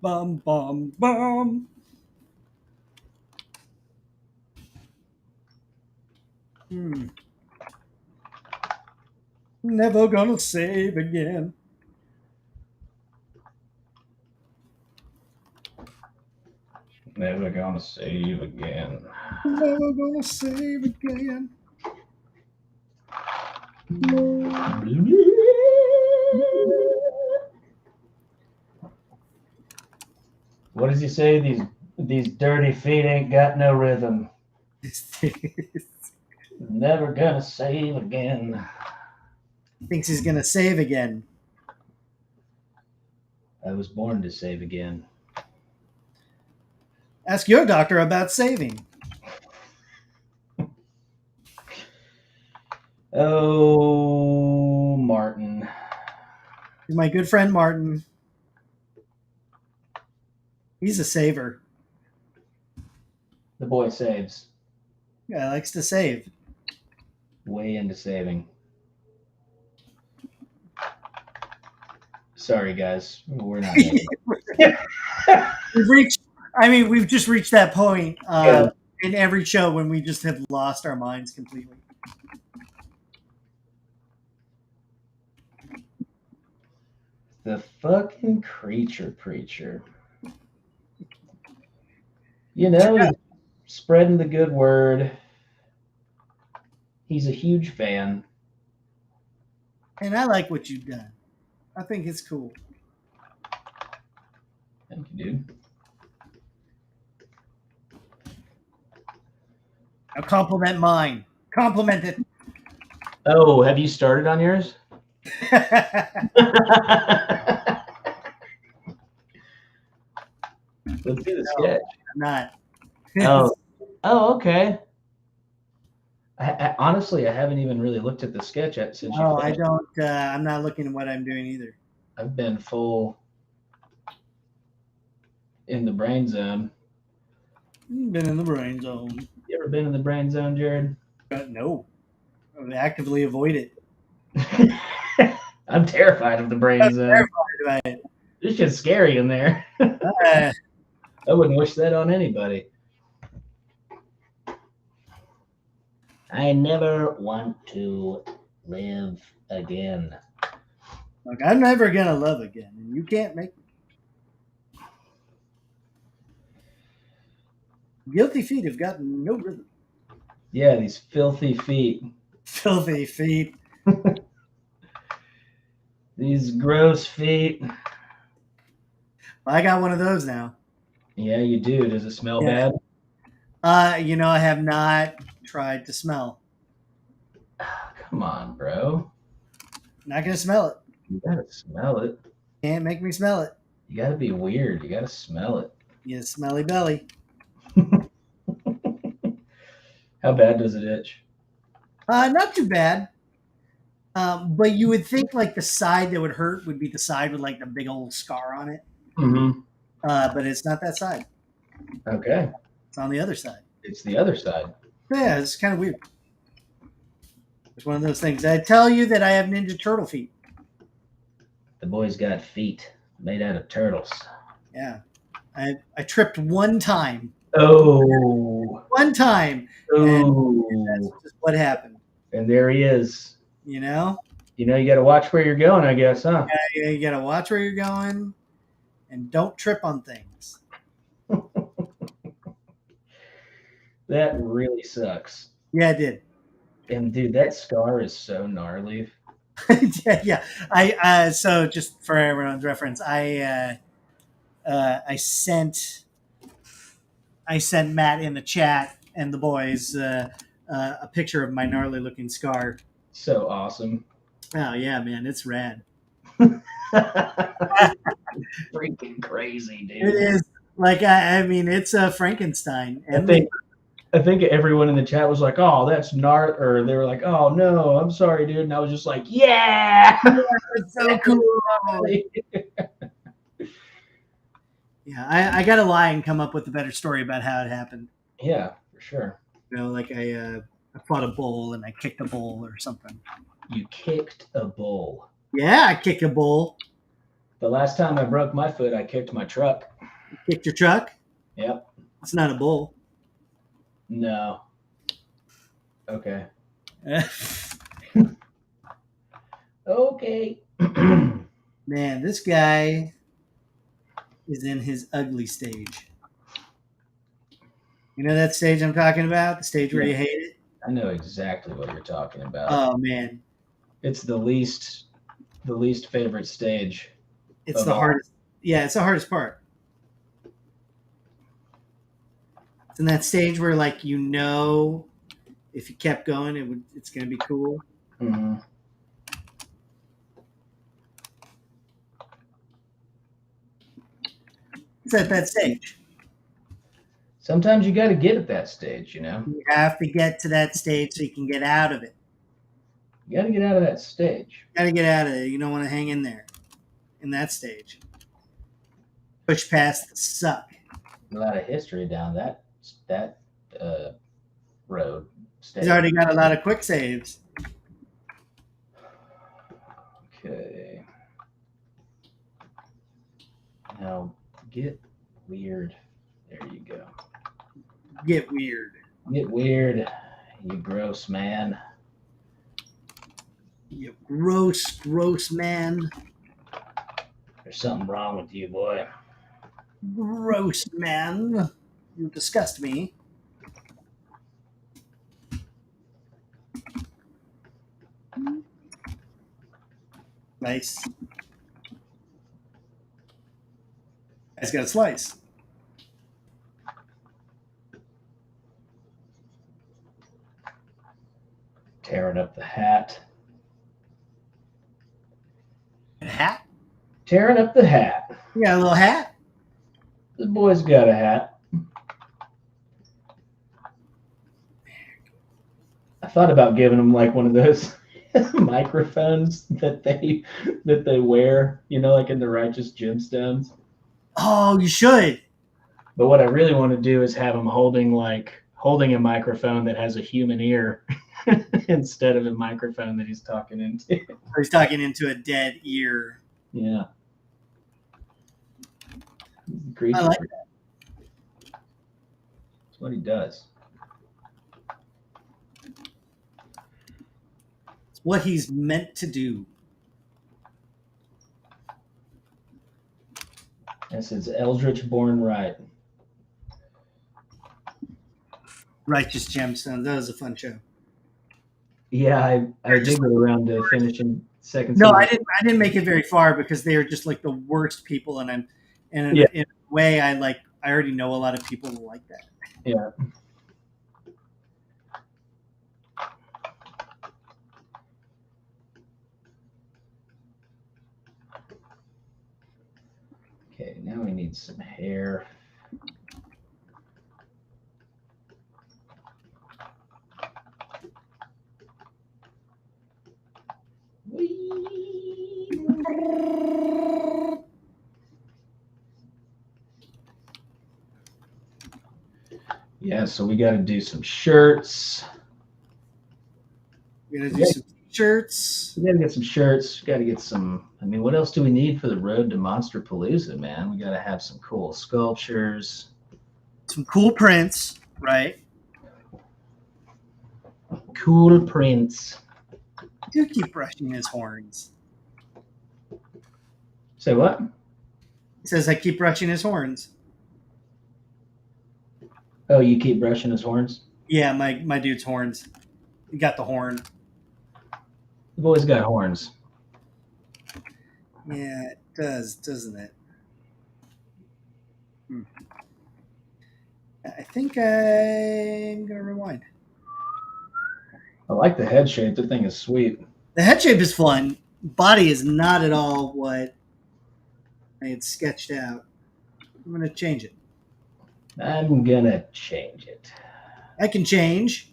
Bum, bum, bum. Never gonna save again. Never gonna save again. Never gonna save again. What does he say? These dirty feet ain't got no rhythm. Never gonna save again. Thinks he's gonna save again. I was born to save again. Ask your doctor about saving. Oh, Martin. My good friend Martin. He's a saver. The boy saves. Yeah, likes to save. Way into saving. Sorry, guys. We're not. We've just reached that point in every show when we just have lost our minds completely. The fucking creature preacher. You know, he's spreading the good word. He's a huge fan. And I like what you've done. I think it's cool. Thank you, dude. Now compliment mine. Compliment it. Oh, have you started on yours? Let's do the sketch. I'm not. Oh, okay. Honestly, I haven't even really looked at the sketch yet since you. No, I don't. I'm not looking at what I'm doing either. I've been full in the brain zone. Been in the brain zone. You ever been in the brain zone, Jared? No. I would actively avoid it. I'm terrified of the brain zone. Terrified by it. It's just scary in there. I wouldn't wish that on anybody. I never want to live again. Look, I'm never gonna love again, and you can't make me. Guilty feet have gotten no rhythm. Yeah, these filthy feet. Filthy feet. These gross feet. I got one of those now. Yeah, you do. Does it smell bad? I have not tried to smell. Come on, bro. Not gonna smell it. You gotta smell it. Can't make me smell it. You gotta be weird. You gotta smell it. You get a smelly belly. How bad does it itch? Not too bad. But you would think like the side that would hurt would be the side with like the big old scar on it. Mm-hmm. But it's not that side. Okay. It's on the other side. It's the other side. Yeah, it's kind of weird. It's one of those things. I tell you that I have Ninja Turtle feet. The boy's got feet made out of turtles. Yeah. I tripped one time. Oh. One time. Oh. And that's just what happened. And there he is. You know? You gotta watch where you're going, I guess, huh? Yeah, you gotta watch where you're going and don't trip on things. That really sucks. Yeah, it did. And dude, that scar is so gnarly. Yeah. I so just for everyone's reference, I sent Matt in the chat and the boys a picture of my gnarly looking scar. So awesome. Oh yeah, man, it's rad. Freaking crazy, dude. It is. Like I mean, it's a Frankenstein. I think everyone in the chat was like, "Oh, that's gnarly," or they were like, "Oh no, I'm sorry, dude." And I was just like, "Yeah, it's so cool. Yeah, I gotta lie and come up with a better story about how it happened. Yeah, for sure. You know, like I fought a bull and I kicked a bull or something. You kicked a bull. Yeah, I kicked a bull. The last time I broke my foot, I kicked my truck. You kicked your truck? Yep. It's not a bull. No. Okay. Okay. Man, this guy is in his ugly stage. You know that stage I'm talking about? The stage where you hate it? I know exactly what you're talking about. Oh man. It's the least favorite stage. It's the hardest. Yeah, it's the hardest part. It's in that stage where, like, you know, if you kept going, it's going to be cool. Mm-hmm. It's at that stage. Sometimes you got to get at that stage, you know. You have to get to that stage so you can get out of it. You got to get out of that stage. You got to get out of it. You don't want to hang in there in that stage. Push past the suck. A lot of history down that road. He's already got a lot of quick saves. Okay. Now get weird. There you go. Get weird. Get weird, you gross man. You gross man. There's something wrong with you, boy. Gross man. You disgust me. Nice. Guy's got a slice. Tearing up the hat. A hat? Tearing up the hat. You got a little hat? The boy's got a hat. I thought about giving him like one of those microphones that they wear, you know, like in the Righteous Gemstones. Oh, you should. But what I really want to do is have him holding a microphone that has a human ear instead of a microphone that he's talking into. He's talking into a dead ear. Yeah. I like that. That's what he does. It's what he's meant to do. This is Eldritch Born Right. Righteous Gemstones. That was a fun show. Yeah, I did go around to finishing second No, season. I didn't make it very far because they are just like the worst people, and in a way I already know a lot of people who like that. Yeah. Okay, now we need some hair. Yeah, so we got to do some shirts. We're gonna do some t-shirts. We got to get some shirts. We got to get some. I mean, what else do we need for the road to Monsterpalooza, man? We got to have some cool sculptures, some cool prints, right? Cool prints. Do keep brushing his horns. Say what? He says I keep brushing his horns. Oh, you keep brushing his horns? Yeah, my dude's horns. He got the horn. The boy's got horns. Yeah, it does, doesn't it? I think I'm gonna rewind. I like the head shape. The thing is sweet. The head shape is fun. Body is not at all what I had sketched out. I'm gonna change it. I'm gonna change it. I can change.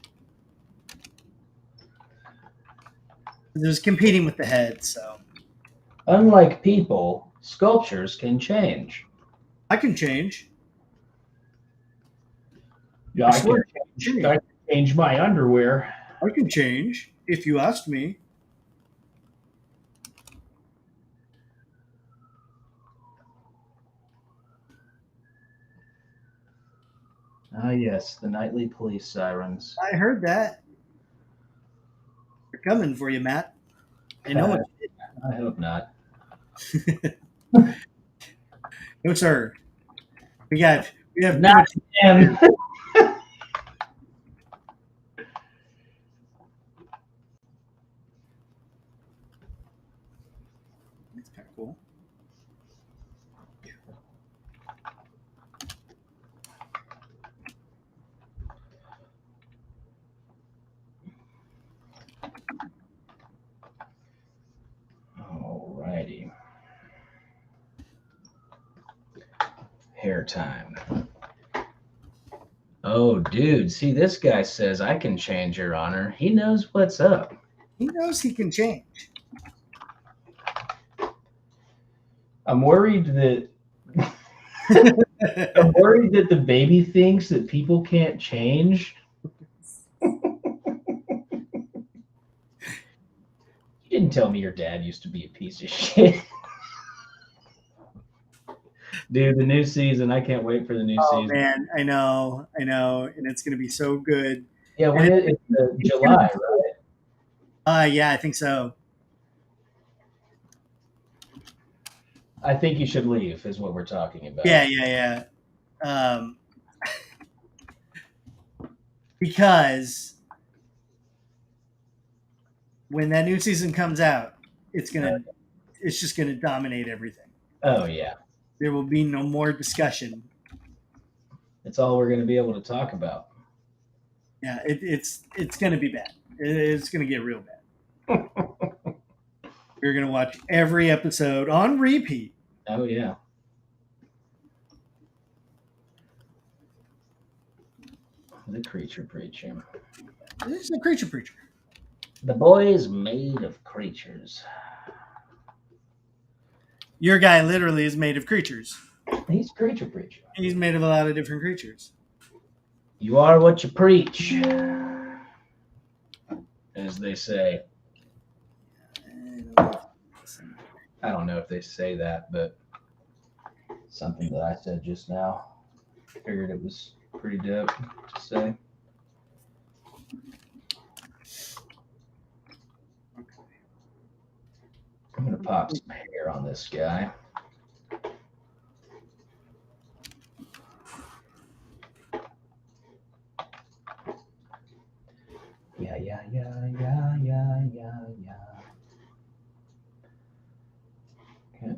There's competing with the head, so Unlike people, sculptures can change. I can change. Yeah, I can change my underwear. I can change if you asked me. Ah, yes, the nightly police sirens. I heard that. They're coming for you, Matt. I know it. I hope not. No, sir. We have Not him. That's kind of cool. Alrighty. Hair time. Oh, dude. See, this guy says I can change, Your Honor. He knows what's up. He knows he can change. I'm worried that the baby thinks that people can't change. You didn't tell me your dad used to be a piece of shit. Dude, the new season. I can't wait for the new season. Oh, man. I know. And it's going to be so good. Yeah, when it's July, right? Yeah, I think so. I think you should leave, is what we're talking about. Yeah. Because when that new season comes out, it's just gonna dominate everything. Oh yeah. There will be no more discussion. It's all we're going to be able to talk about. Yeah, it's going to be bad. It's going to get real bad. You're going to watch every episode on repeat. Oh yeah. The creature preacher. This is a creature preacher. The boy is made of creatures. Your guy literally is made of creatures. He's creature preacher. He's made of a lot of different creatures. You are what you preach, as they say. I don't know if they say that, but something that I said just now. Figured it was pretty dope to say. I'm going to pop some hair on this guy. Yeah. Okay.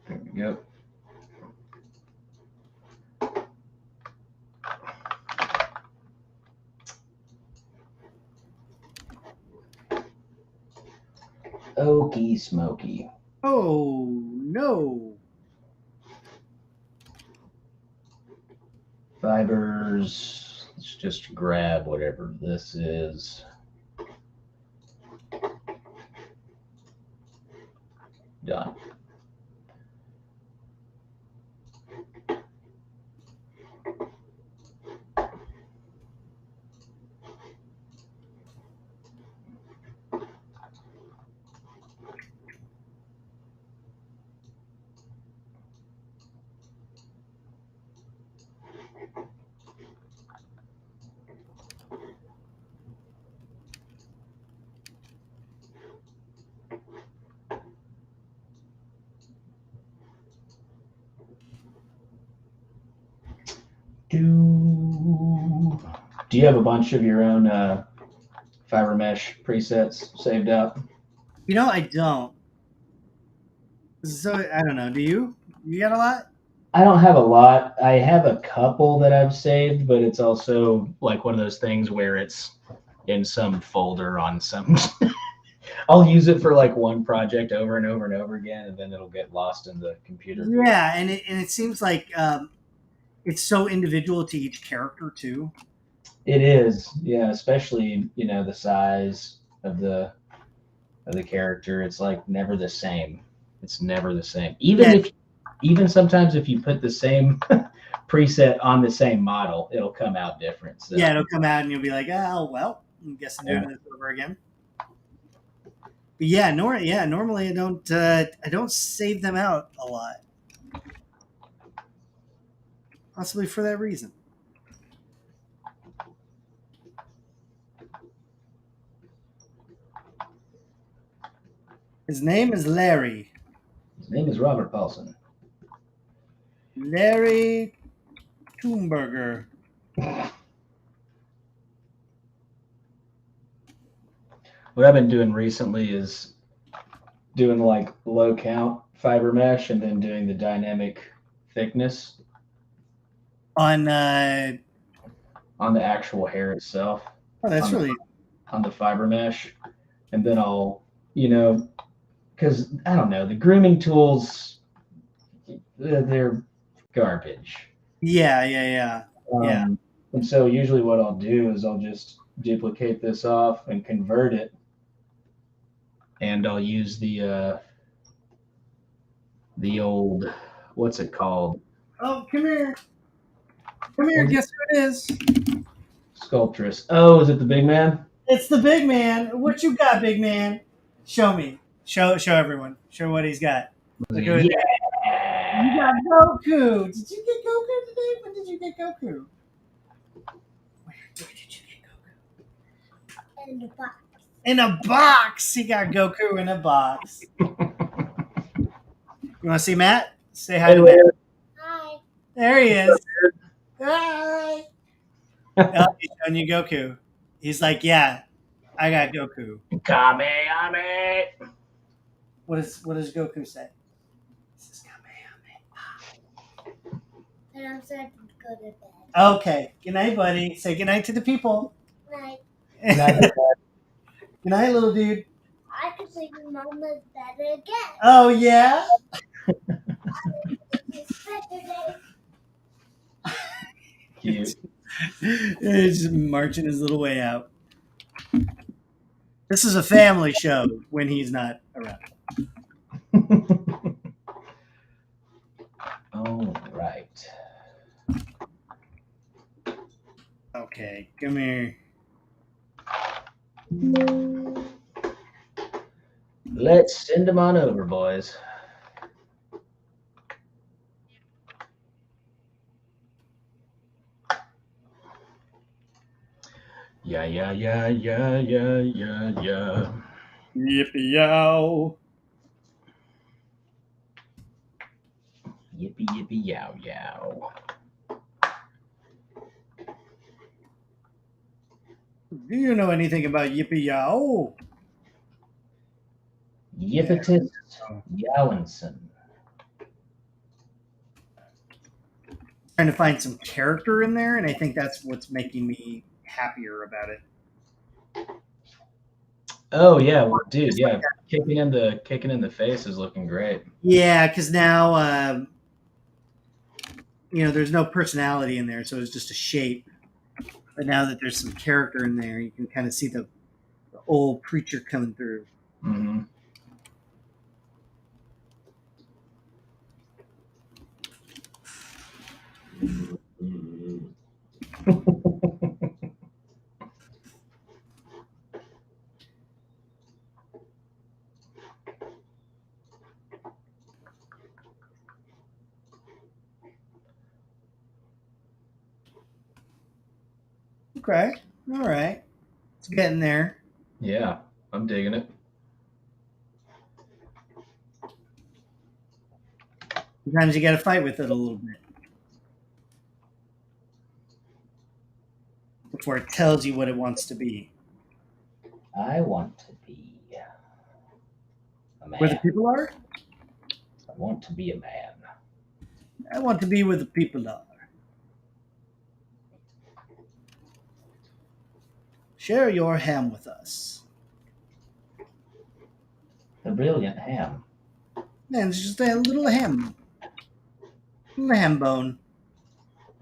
There we go. Okie smoky. Oh, no. Fibers. Let's just grab whatever this is. Done. Do you have a bunch of your own fibermesh presets saved up? You know, I don't. So I don't know. Do you? You got a lot? I don't have a lot. I have a couple that I've saved, but it's also like one of those things where it's in some folder on some. I'll use it for like one project over and over and over again, and then it'll get lost in the computer. Yeah, and it seems like it's so individual to each character too. It is, yeah, especially the size of the character. It's like never the same. It's never the same. Even sometimes if you put the same preset on the same model, it'll come out different. So. Yeah, it'll come out and you'll be like, oh well, I guess I'm doing this over again. But yeah, normally I don't save them out a lot. Possibly for that reason. His name is Larry. His name is Robert Paulson. Larry Thunberger. What I've been doing recently is doing like low count fiber mesh and then doing the dynamic thickness On the actual hair itself. Oh, that's really on the fiber mesh, and then I'll because I don't know, the grooming tools, they're garbage. Yeah. And so usually what I'll do is I'll just duplicate this off and convert it, and I'll use the old, what's it called? Oh, come here. Guess who it is? Sculptress. Oh, is it the big man? It's the big man. What you got, big man? Show me. Show everyone. Show what he's got. Yeah. You got Goku. Did you get Goku today? When did you get Goku? Where did you get Goku? In the box. In a box. He got Goku in a box. You want to see Matt? Say hi to Matt. Hi. There he is. Hi. Oh, he's showing you Goku. He's like, yeah, I got Goku. Kamehame. What does Goku say? He says, Kamehame. And I'm starting to go to bed. Okay. Good night, buddy. Say good night to the people. Night. Good night, little dude. I could sleep in Mama's bed again. Oh, yeah? Cute. He's just marching his little way out. This is a family show when he's not around. All right. Okay, come here. Let's send them on over, boys. Yeah. Yippee-yow. Yippee yow. Do you know anything about yippee-yow? Yippitus Yowinson. Trying to find some character in there, and I think that's what's making me happier about it. Oh yeah, well, dude, yeah, kicking in the face is looking great. Yeah, because now there's no personality in there, so it's just a shape. But now that there's some character in there, you can kind of see the old preacher coming through. Mm-hmm. Okay, all right, it's getting there. Yeah, I'm digging it. Sometimes you got to fight with it a little bit before it tells you what it wants to be. I want to be a man. Where the people are? I want to be a man. I want to be where the people are. Share your ham with us. The brilliant ham. Man, it's just a little ham. Little ham bone.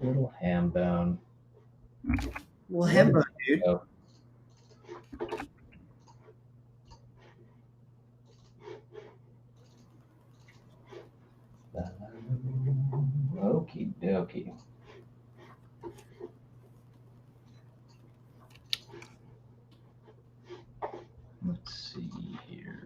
Little ham bone. Little ham bone, dude. Oh. Okie dokie. Let's see here.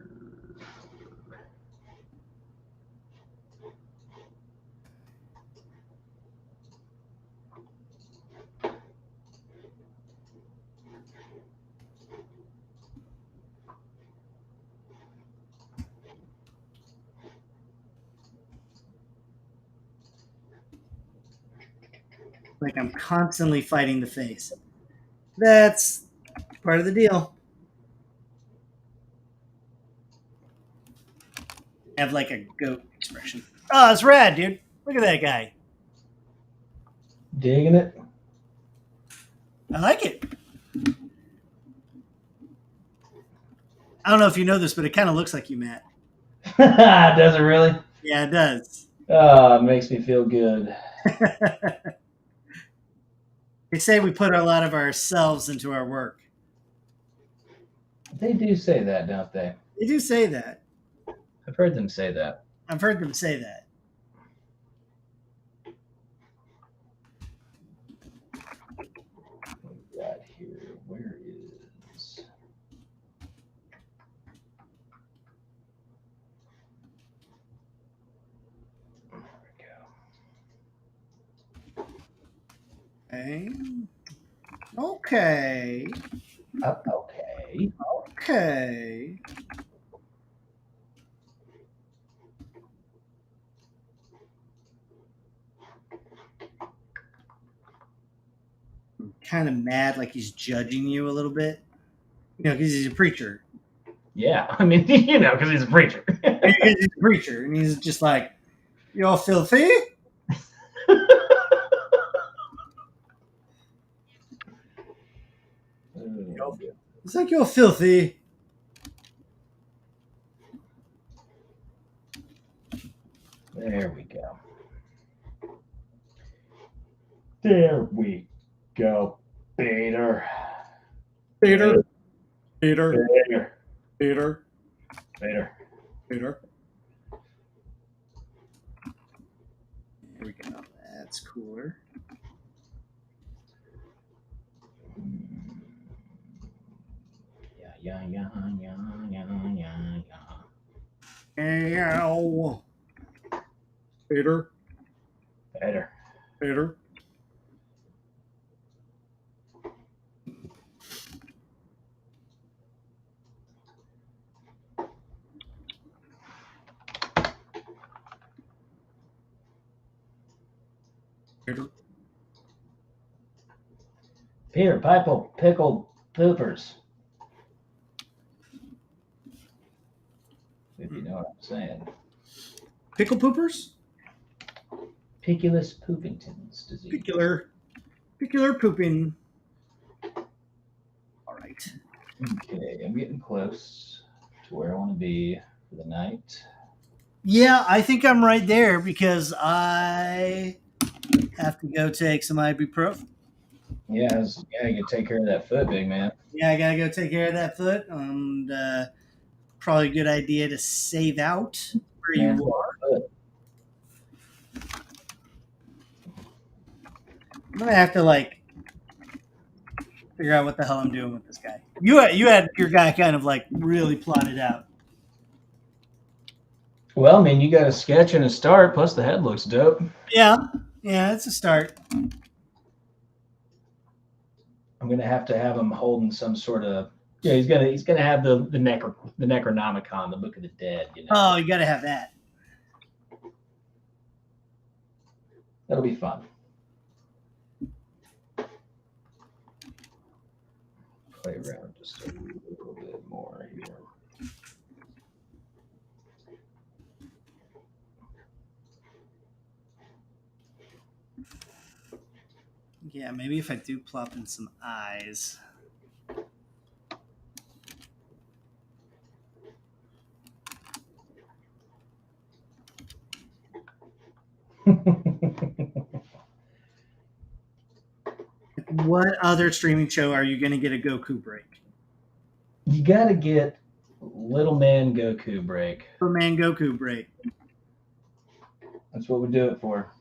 Like I'm constantly fighting the face. That's part of the deal. I have like a goat expression. Oh, it's rad, dude. Look at that guy. Digging it? I like it. I don't know if you know this, but it kind of looks like you, Matt. Does it really? Yeah, it does. Oh, it makes me feel good. They say we put a lot of ourselves into our work. They do say that, don't they? They do say that. I've heard them say that. I've heard them say that. What we got here? Where is... There we go. Okay. Okay. Okay. I'm kind of mad, like he's judging you a little bit. You know, because he's a preacher. Yeah, I mean, you know, because he's a preacher. He's a preacher, and he's just like, "You all filthy." It's like, "You're filthy." There we go. There we go. Peter. Peter. Peter. Peter. Peter. Peter. Peter. There we go. That's cooler. Yeah. Ow. Peter. Peter. Peter. Peter. Peter, pickle, pickled poopers. If you know what I'm saying. Pickle poopers? Piculus poopington's disease. Picular pooping. All right. Okay, I'm getting close to where I want to be for the night. Yeah, I think I'm right there because I have to go take some ibuprofen. Yeah, you take care of that foot, big man. Yeah, I gotta go take care of that foot, and probably a good idea to save out where you are. I'm gonna have to figure out what the hell I'm doing with this guy. You had your guy kind of really plotted out. Well, I mean, you got a sketch and a start, plus the head looks dope. Yeah, it's a start. I'm gonna have to have him holding some sort of he's gonna have the Necronomicon, the Book of the Dead. You know? Oh, you gotta have that. That'll be fun. Play around just a little bit. more here. Yeah, maybe if I do plop in some eyes. What other streaming show are you going to get a Goku break? You got to get Little Man Goku break. Little Man Goku break. That's what we do it for.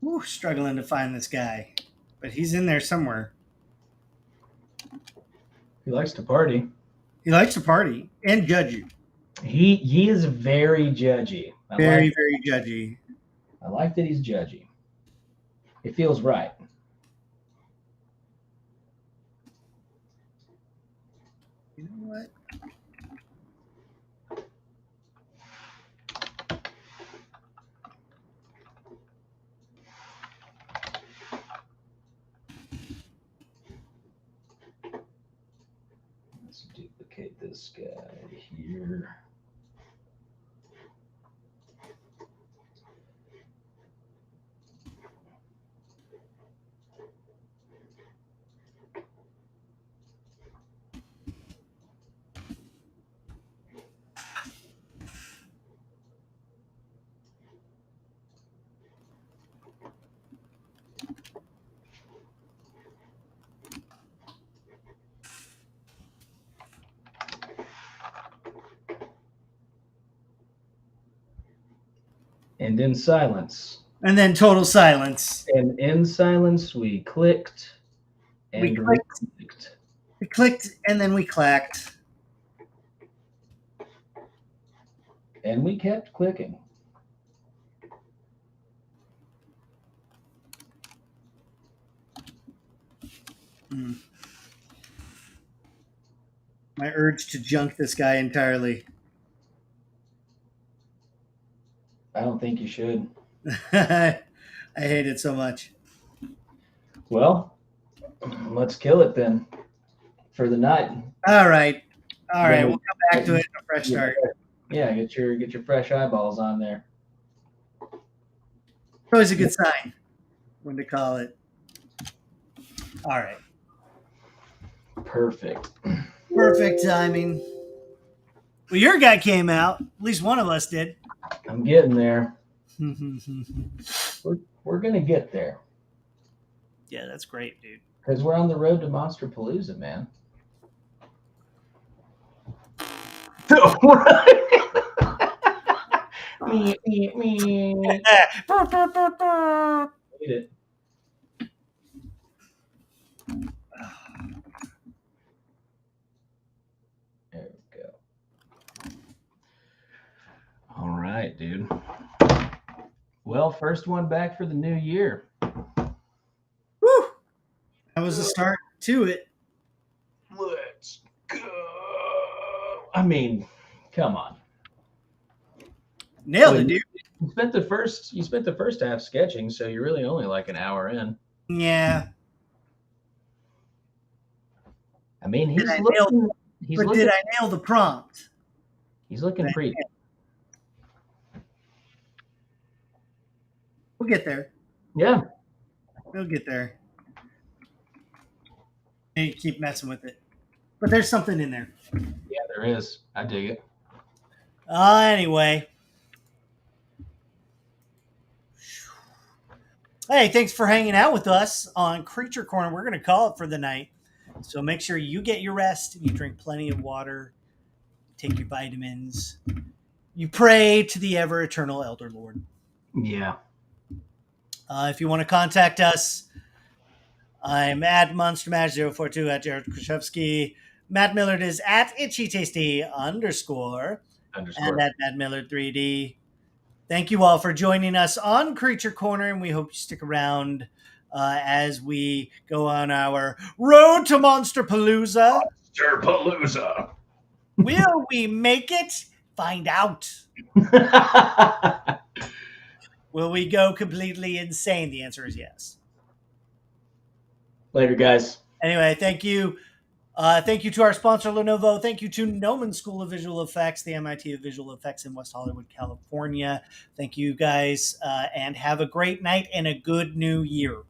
Ooh, struggling to find this guy, but he's in there somewhere. He likes to party. He likes to party and judge you. He is very judgy. Very judgy. I like that he's judgy. It feels right. You know what? Let's duplicate this guy here. And in silence. And then total silence. And in silence, we clicked. And We clicked. We clicked and then we clacked. And we kept clicking. My urge to junk this guy entirely. I don't think you should. I hate it so much. Well, let's kill it then for the night. All right. We'll come back to it in a fresh start. Yeah, get your fresh eyeballs on there. Always a good sign when to call it. All right. Perfect. Perfect timing. Well, your guy came out. At least one of us did. I'm getting there. We're gonna get there. Yeah, that's great, dude. Because we're on the road to Monsterpalooza, man. Me. Need it. There we go. All right, dude. Well, first one back for the new year. Woo! That was the start to it. Let's go. I mean, come on. Nailed it, dude. You spent the first half sketching, so you're really only like an hour in. Yeah. I mean, did I nail the prompt? He's looking pretty. We'll get there. Yeah. We'll get there. And you keep messing with it. But there's something in there. Yeah, there is. I dig it. Anyway. Hey, thanks for hanging out with us on Creature Corner. We're going to call it for the night. So make sure you get your rest. You drink plenty of water. Take your vitamins. You pray to the ever-eternal Elder Lord. Yeah. If you want to contact us, I'm at MonsterMash042 at Jared Krichevsky. Matt Millard is at ItchyTasty_. And at Matt Millard 3D. Thank you all for joining us on Creature Corner, and we hope you stick around as we go on our road to Monsterpalooza. Monsterpalooza. Will we make it? Find out. Will we go completely insane? The answer is yes. Later, guys. Anyway, thank you. Thank you to our sponsor, Lenovo. Thank you to Gnomon School of Visual Effects, the MIT of Visual Effects in West Hollywood, California. Thank you, guys, and have a great night and a good new year.